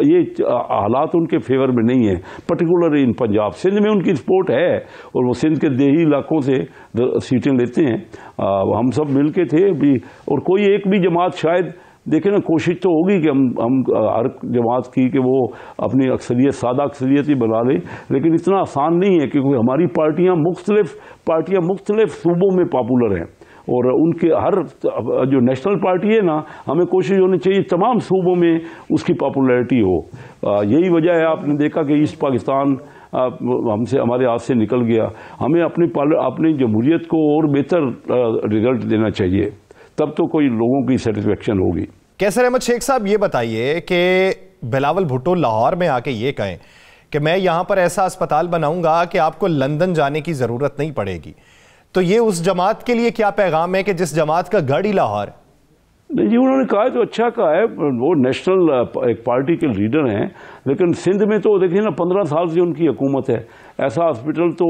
ये हालात उनके फेवर में नहीं है, पर्टिकुलर इन पंजाब। सिंध में उनकी सपोर्ट है और वो सिंध के देही इलाकों से सीटें लेते हैं। हम सब मिल के थे भी, और कोई एक भी जमात शायद देखें ना, कोशिश तो होगी कि हम हर जमात की कि वो अपनी अक्सरियत, सादा अक्सरियत ही बना ले, लेकिन इतना आसान नहीं है क्योंकि हमारी पार्टियां मुख्तलिफ सूबों में पॉपुलर हैं। और उनके हर जो नेशनल पार्टी है ना, हमें कोशिश होनी चाहिए तमाम सूबों में उसकी पॉपुलैरिटी हो। यही वजह है आपने देखा कि ईस्ट पाकिस्तान हमारे हाथ से निकल गया। हमें अपनी जमहूरियत को और बेहतर रिजल्ट देना चाहिए, तब तो कोई लोगों की सेटिस्फेक्शन होगी। कैसर अहमद शेख साहब, ये बताइए कि बिलावल भुट्टो लाहौर में आके ये कहें कि मैं यहां पर ऐसा अस्पताल बनाऊंगा कि आपको लंदन जाने की जरूरत नहीं पड़ेगी, तो ये उस जमात के लिए क्या पैगाम है कि जिस जमात का गढ़ ही लाहौर? नहीं जी, उन्होंने कहा है तो अच्छा कहा है। वो नेशनल एक पार्टी के लीडर हैं, लेकिन सिंध में तो देखिए ना 15 साल से उनकी हुकूमत है। ऐसा हॉस्पिटल तो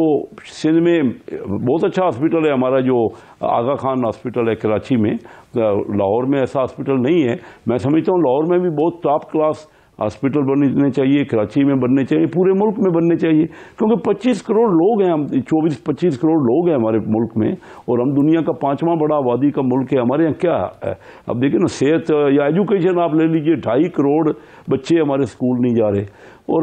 सिंध में बहुत अच्छा हॉस्पिटल है हमारा, जो आगा खान हॉस्पिटल है कराची में। लाहौर में ऐसा हॉस्पिटल नहीं है। मैं समझता हूँ लाहौर में भी बहुत टॉप क्लास हॉस्पिटल बनने चाहिए, कराची में बनने चाहिए, पूरे मुल्क में बनने चाहिए, क्योंकि 25 करोड़ लोग हैं, हम 24-25 करोड़ लोग हैं हमारे मुल्क में, और हम दुनिया का 5वां बड़ा आबादी का मुल्क है। हमारे यहाँ क्या है, अब देखिए ना, सेहत या एजुकेशन आप ले लीजिए, 2.5 करोड़ बच्चे हमारे स्कूल नहीं जा रहे। और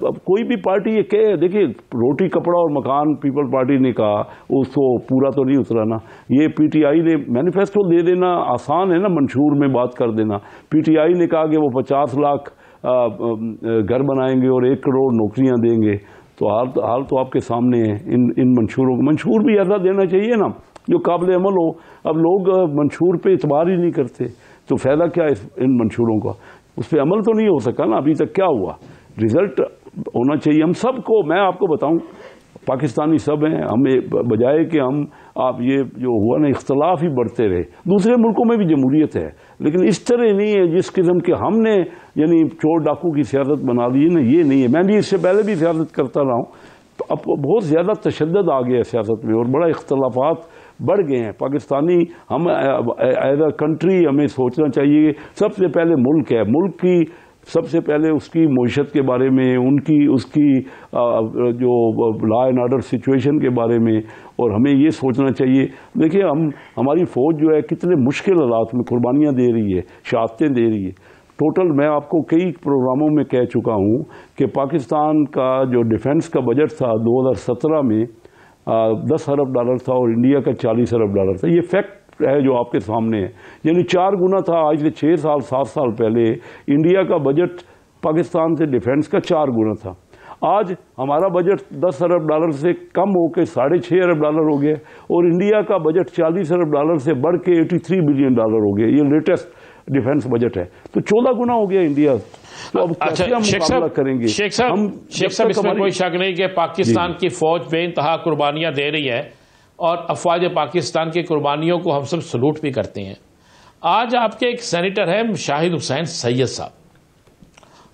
अब कोई भी पार्टी ये कहे, देखिए रोटी कपड़ा और मकान पीपल पार्टी ने कहा, उसको पूरा तो नहीं उतरा ना। ये पीटीआई ने मैनिफेस्टो दे देना आसान है ना, मंशूर में बात कर देना। पीटीआई ने कहा कि वो 50 लाख घर बनाएंगे और 1 करोड़ नौकरियां देंगे, तो हाल तो आपके सामने है। इन मंशूरों को मंशूर भी ऐसा देना चाहिए ना जो काबिल अमल हो। अब लोग मंशूर पे इतबार ही नहीं करते, तो फायदा क्या इन मंशूरों का? उस पर अमल तो नहीं हो सका ना अभी तक। क्या हुआ? रिजल्ट होना चाहिए हम सबको। मैं आपको बताऊं, पाकिस्तानी सब हैं, हमें बजाय कि हम आप ये जो हुआ ना इख्तलाफ ही बढ़ते रहे। दूसरे मुल्कों में भी जमहूरियत है, लेकिन इस तरह नहीं है जिस किस्म के हमने यानी चोर डाकू की सियासत बना ली है ना, ये नहीं है। मैं भी इससे पहले भी सियासत करता रहा हूँ, तो अब बहुत ज़्यादा तशद्दुद आ गया सियासत में और बड़ा इख्तलाफात बढ़ गए हैं। पाकिस्तानी हम एज अ कंट्री हमें सोचना चाहिए सबसे पहले मुल्क है, मुल्क की सबसे पहले उसकी मईशत के बारे में, उसकी जो लॉ एंड ऑर्डर सिचुएशन के बारे में, और हमें ये सोचना चाहिए। देखिए हमारी फ़ौज जो है कितने मुश्किल हालात में कुर्बानियाँ दे रही है, शहादतें दे रही है। टोटल मैं आपको कई प्रोग्रामों में कह चुका हूँ कि पाकिस्तान का जो डिफेंस का बजट था 2017 में 10 अरब डॉलर था और इंडिया का 40 अरब डॉलर था। ये फैक्ट है जो आपके सामने है, यानी 4 गुना था। आज से 6 साल 7 साल पहले इंडिया का बजट पाकिस्तान से डिफेंस का 4 गुना था। आज हमारा बजट 10 अरब डॉलर से कम होकर 6.5 अरब डॉलर हो गया, और इंडिया का बजट 40 अरब डॉलर से बढ़ के 83 बिलियन डॉलर हो गया। ये लेटेस्ट डिफेंस बजट है, तो 14 गुना हो गया इंडिया। तो अब कैसे हम मुकाबला करेंगे? शेख साहब इसमें कोई शक नहीं कि पाकिस्तान की फौज बेइंतहा कुर्बानियां दे रही है, और अफवाज पाकिस्तान की कुर्बानियों को हम सब सलूट भी करते हैं। आज आपके एक सेनेटर है शाहिद हुसैन सैयद साहब,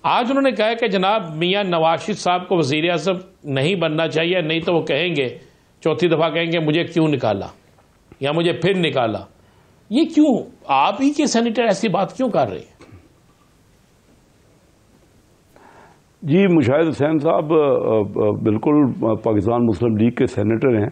आज उन्होंने कहा कि जनाब मियां नवाज साहब को वजीर आज़म नहीं बनना चाहिए, नहीं तो वो कहेंगे, चौथी दफा कहेंगे मुझे क्यों निकाला या मुझे फिर निकाला। ये क्यों? आप ही के सेनेटर ऐसी बात क्यों कर रहे हैं? जी, मुशाहिद हुसैन साहब बिल्कुल पाकिस्तान मुस्लिम लीग के सेनेटर हैं,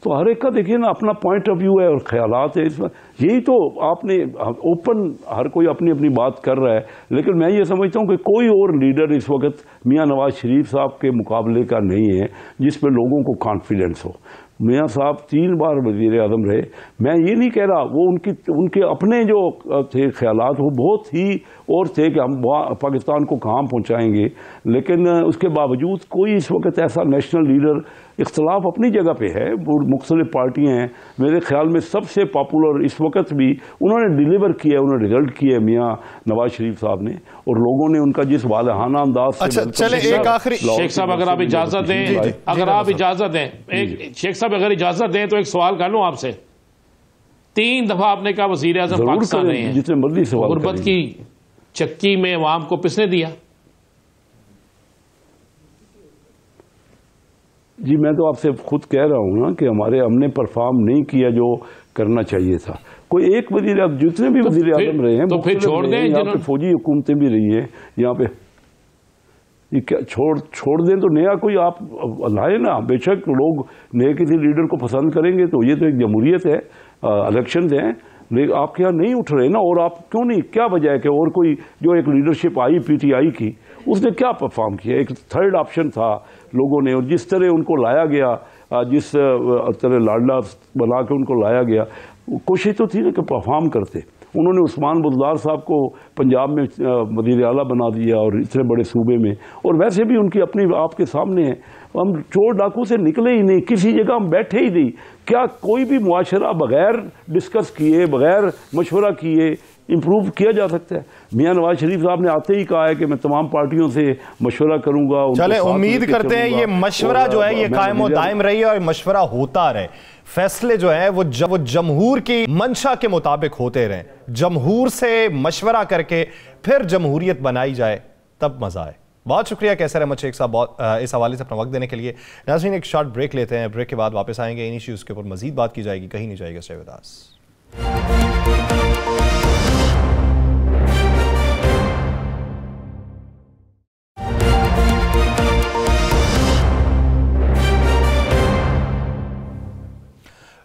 तो हर एक का देखिए ना अपना पॉइंट ऑफ व्यू है और ख्यालात है इसमें। यही तो आपने ओपन हर कोई अपनी अपनी बात कर रहा है, लेकिन मैं ये समझता हूँ कि कोई और लीडर इस वक्त मियां नवाज शरीफ साहब के मुकाबले का नहीं है जिस पे लोगों को कॉन्फिडेंस हो। मियां साहब 3 बार वज़ीर आज़म रहे। मैं ये नहीं कह रहा, वो उनके अपने जो थे ख्यालात वो बहुत ही और थे कि हम पाकिस्तान को कहाँ पहुँचाएंगे, लेकिन उसके बावजूद कोई इस वक्त ऐसा नेशनल लीडर, इख्तलाफ अपनी जगह पे है, मुख्तलिफ पार्टियाँ हैं। मेरे ख्याल में सबसे पॉपुलर इस वक्त भी उन्होंने डिलीवर किया, उन्होंने रिजल्ट किया मियाँ नवाज शरीफ साहब ने, और लोगों ने उनका जिस वालहाना अंदाज से। अच्छा, चले एक आखिरी शेख साहब अगर आप इजाजत दें, अगर आप इजाजत दें, एक शेख साहब अगर इजाजत दें तो एक सवाल कर लूं आपसे। 3 दफा आपने कहा वजीर आज़म पाकिस्तान रहे हैं, जितने मर्जी सवाल, गुर्बत की चक्की में अवाम को किसने दिया? जी, मैं तो आपसे खुद कह रहा हूँ ना कि हमने परफॉर्म नहीं किया जो करना चाहिए था। कोई एक वजीर, जितने भी वजीर आज़म रहे हैं तो फिर छोड़ दें। यहाँ पे फौजी हुकूमतें भी रही है, यहाँ पे ये क्या छोड़ दें? तो नया कोई आप लाए ना। बेशक लोग नए किसी लीडर को पसंद करेंगे, तो ये तो एक जमहूरियत है, इलेक्शन हैं, लेकिन आपके यहाँ नहीं उठ रहे ना। और आप क्यों नहीं, क्या वजह है कि और कोई जो एक लीडरशिप आई पीटीआई की, उसने क्या परफॉर्म किया? एक थर्ड ऑप्शन था लोगों ने, और जिस तरह उनको लाया गया, जिस तरह लाडला बना के उनको लाया गया, कोशिश तो थी ना कि परफॉर्म करते। उन्होंने उस्मान बुज़दार साहब को पंजाब में वज़ीर आला बना दिया और इतने बड़े सूबे में, और वैसे भी उनकी अपनी आपके सामने है, हम चोर डाकू से निकले ही नहीं, किसी जगह हम बैठे ही नहीं। क्या कोई भी मुआशरा बगैर डिस्कस किए, बगैर मशवरा किए इम्प्रूव किया जा सकता है? मियां नवाज शरीफ साहब ने आते ही कहा है कि मैं तमाम पार्टियों से मशवरा करूंगा। चले, उम्मीद करते हैं ये मशवरा जो है ये कायम और दायम रही और मशवरा होता रहे, फैसले जो है वो जमहूर की मंशा के मुताबिक होते रहें, जमहूर से मशवरा करके फिर जमहूरियत बनाई जाए, तब मजा आए। बहुत शुक्रिया कैसर अहमद शेख साहब इस हवाले से अपना वक्त देने के लिए। नाज़रीन, एक शॉर्ट ब्रेक लेते हैं, ब्रेक के बाद वापस आएंगे, इन इश्यूज़ के ऊपर मजीद बात की जाएगी, कहीं नहीं जाएगा। Stay with us.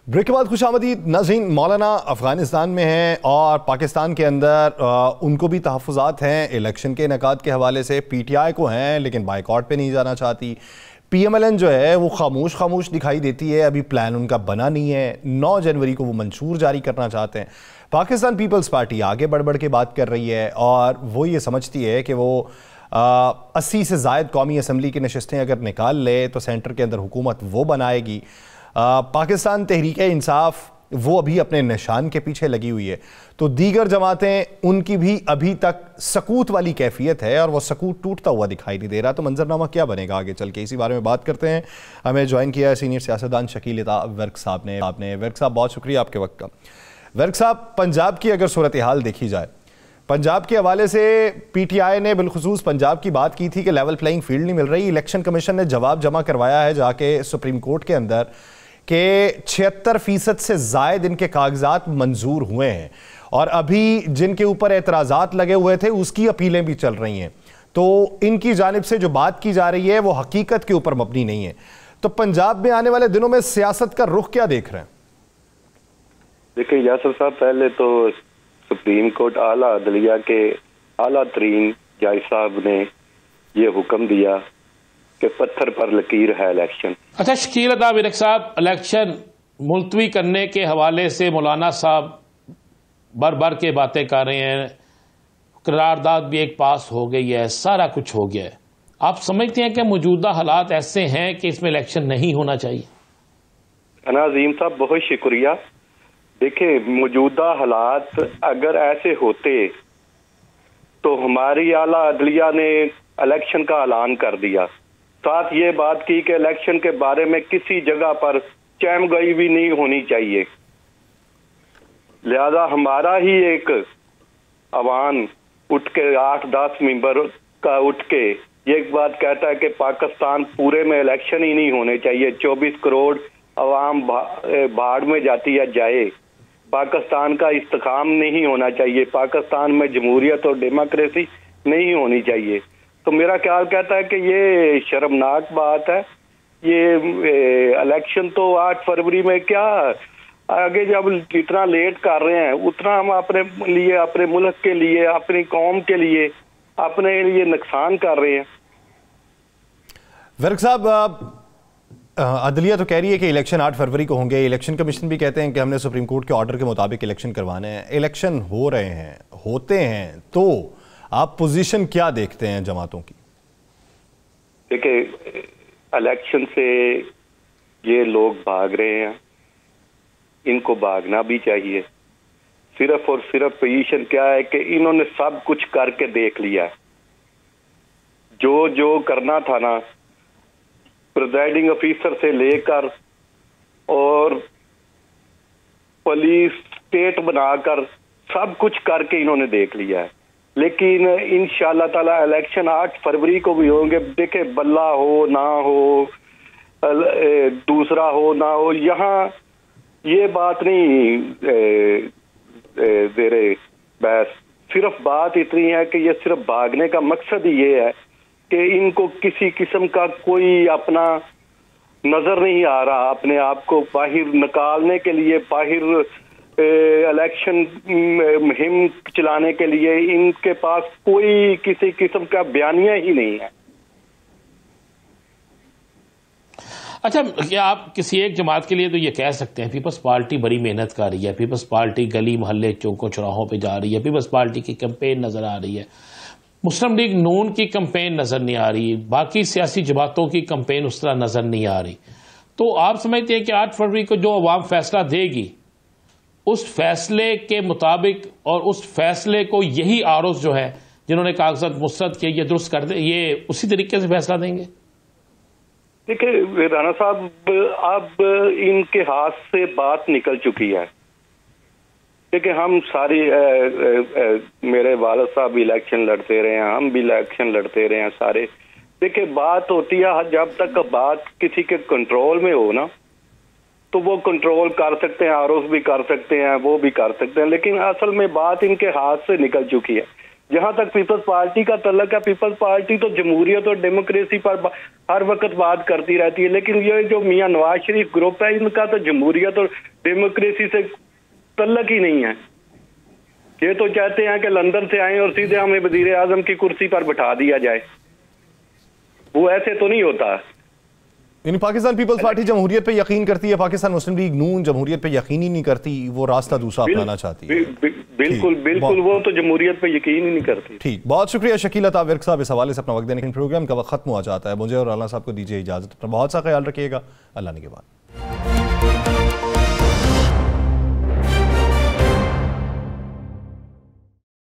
ब्रेक के बाद खुशामदीद। नाज़रीन, मौलाना अफगानिस्तान में हैं और पाकिस्तान के अंदर उनको भी तहफ़्फ़ुज़ात हैं इलेक्शन के इनेकाद के हवाले से। PTI को हैं लेकिन बाइकआउट पे नहीं जाना चाहती। PMLN जो है वो खामोश दिखाई देती है, अभी प्लान उनका बना नहीं है। 9 जनवरी को वो मंशूर जारी करना चाहते हैं। पाकिस्तान पीपल्स पार्टी आगे बढ़ के बात कर रही है और वो ये समझती है कि वो 80 से ज़ायद कौमी असम्बली की नशस्तें अगर निकाल ले तो सेंटर के अंदर हुकूमत वो बनाएगी। पाकिस्तान तहरीक इंसाफ वो अभी अपने निशान के पीछे लगी हुई है, तो दीगर जमातें उनकी भी अभी तक सकूत वाली कैफियत है और वो सकूत टूटता हुआ दिखाई नहीं दे रहा। तो मंजरनामा क्या बनेगा आगे चल के, इसी बारे में बात करते हैं। हमें ज्वाइन किया है सीनियर सियासतदान शकील वर्क साहब ने। वर्क साहब, बहुत शुक्रिया आपके वक्त का। वर्क साहब, पंजाब की अगर सूरत हाल देखी जाए, पंजाब के हवाले से PTI ने बिलखुसूस पंजाब की बात की थी कि लेवल प्लेइंग फील्ड नहीं मिल रही। इलेक्शन कमीशन ने जवाब जमा करवाया है जाके सुप्रीम कोर्ट के अंदर कि 76% से ज़ायद इनके कागजात मंजूर हुए हैं और अभी जिनके ऊपर एतराज़ात लगे हुए थे उसकी अपीलें भी चल रही हैं। तो इनकी जानिब से जो बात की जा रही है वो हकीकत के ऊपर मबनी नहीं है। तो पंजाब में आने वाले दिनों में सियासत का रुख क्या देख रहे हैं? देखिए यासर साहब, पहले तो सुप्रीम कोर्ट आला अदलिया के आला तरीन जज साहब ने ये हुक्म दिया कि पत्थर पर लकीर है इलेक्शन। अच्छा शकील वर्क साहब, इलेक्शन मुलतवी करने के हवाले से मौलाना साहब भर के बातें कर रहे हैं, करारदाद भी एक पास हो गई है, सारा कुछ हो गया है। आप समझते हैं कि मौजूदा हालात ऐसे हैं कि इसमें इलेक्शन नहीं होना चाहिए? अजीम साहब, बहुत शुक्रिया। देखिए, मौजूदा हालात अगर ऐसे होते तो हमारी आला अदलिया ने इलेक्शन का ऐलान कर दिया, साथ ये बात की कि इलेक्शन के बारे में किसी जगह पर चैमगोई भी नहीं होनी चाहिए। लिहाजा हमारा ही एक अवान उठ के 8-10 मेंबर का उठ के ये एक बात कहता है कि पाकिस्तान पूरे में इलेक्शन ही नहीं होने चाहिए, 24 करोड़ अवाम भाड़ में जाती है जाए, पाकिस्तान का इस्तेकाम नहीं होना चाहिए, पाकिस्तान में जमहूरियत और डेमोक्रेसी नहीं होनी चाहिए। तो मेरा ख्याल कहता है कि ये शर्मनाक बात है। ये इलेक्शन तो 8 फरवरी में, क्या आगे जब जितना लेट कर रहे हैं उतना हम अपने लिए, अपने मुल्क के लिए, अपनी कौम के लिए, अपने लिए नुकसान कर रहे हैं। वर्क साहब, अदलिया तो कह रही है कि इलेक्शन 8 फरवरी को होंगे, इलेक्शन कमीशन भी कहते हैं कि हमने सुप्रीम कोर्ट के ऑर्डर के मुताबिक इलेक्शन करवाने हैं। इलेक्शन हो रहे हैं, होते हैं, तो आप पोजीशन क्या देखते हैं जमातों की? देखिए, इलेक्शन से ये लोग भाग रहे हैं, इनको भागना भी चाहिए। सिर्फ और सिर्फ पोजीशन क्या है कि इन्होंने सब कुछ करके देख लिया, जो करना था ना, प्रिजाइडिंग ऑफिसर से लेकर और पुलिस स्टेट बनाकर सब कुछ करके इन्होंने देख लिया है। लेकिन इंशाअल्लाह ताला इलेक्शन 8 फरवरी को भी होंगे। देखे, बल्ला हो ना हो, दूसरा हो ना हो, यहाँ ये बात नहीं दे रहे। बस सिर्फ बात इतनी है कि ये सिर्फ भागने का मकसद ही ये है कि इनको किसी किस्म का कोई अपना नजर नहीं आ रहा, अपने आप को बाहर निकालने के लिए, बाहर इलेक्शन मुहिम चलाने के लिए इनके पास कोई किसी किस्म का बयानिया ही नहीं है। अच्छा, क्या आप किसी एक जमात के लिए तो ये कह सकते हैं पीपल्स पार्टी बड़ी मेहनत कर रही है, पीपल्स पार्टी गली मोहल्ले चौकों चौराहों पे जा रही है, पीपल्स पार्टी की कैंपेन नजर आ रही है, मुस्लिम लीग नून की कैंपेन नजर नहीं आ रही, बाकी सियासी जमातों की कैंपेन उस तरह नजर नहीं आ रही, तो आप समझते हैं कि 8 फरवरी को जो अवाम फैसला देगी उस फैसले के मुताबिक और उस फैसले को यही आरोज जो है जिन्होंने कागजात मुस्तरद किए ये दुरुस्त कर दे, ये उसी तरीके से फैसला देंगे? देखिए राणा साहब, अब इनके हाथ से बात निकल चुकी है। देखिए हम सारी मेरे वालिद साहब भी इलेक्शन लड़ते रहे हैं, हम भी इलेक्शन लड़ते रहे हैं सारे। देखिए बात होती है जब तक बात किसी के कंट्रोल में हो ना, तो वो कंट्रोल कर सकते हैं, आरोप भी कर सकते हैं, वो भी कर सकते हैं, लेकिन असल में बात इनके हाथ से निकल चुकी है। जहां तक पीपल्स पार्टी का तल्लक है, पीपल्स पार्टी तो जमहूरियत और डेमोक्रेसी पर हर वक्त बात करती रहती है, लेकिन ये जो मियां नवाज शरीफ ग्रुप है इनका तो जमहूरियत और डेमोक्रेसी से तल्लक ही नहीं है। ये तो चाहते हैं कि लंदन से आए और सीधे हमें वजीर आजम की कुर्सी पर बिठा दिया जाए, वो ऐसे तो नहीं होता। यानी पाकिस्तान पीपल्स पार्टी जमहूरियत पे यकीन करती है, पाकिस्तान मुस्लिम लीग नून जमहूरियत पे यकीन ही नहीं करती, वो रास्ता दूसरा अपनाना चाहती है। बिल्कुल बिल्कुल, वो तो जमहूरियत पे यकीन ही नहीं करती। ठीक, बहुत शुक्रिया शकील अता विर्क साहब इस हवाले से अपना वक्त देने के। प्रोग्राम का वक्त खत्म हो जाता है, मुझे और राना साहब को दीजिए इजाजत। अपना बहुत सा ख्याल रखिएगा, अल्लाह ने के बाद।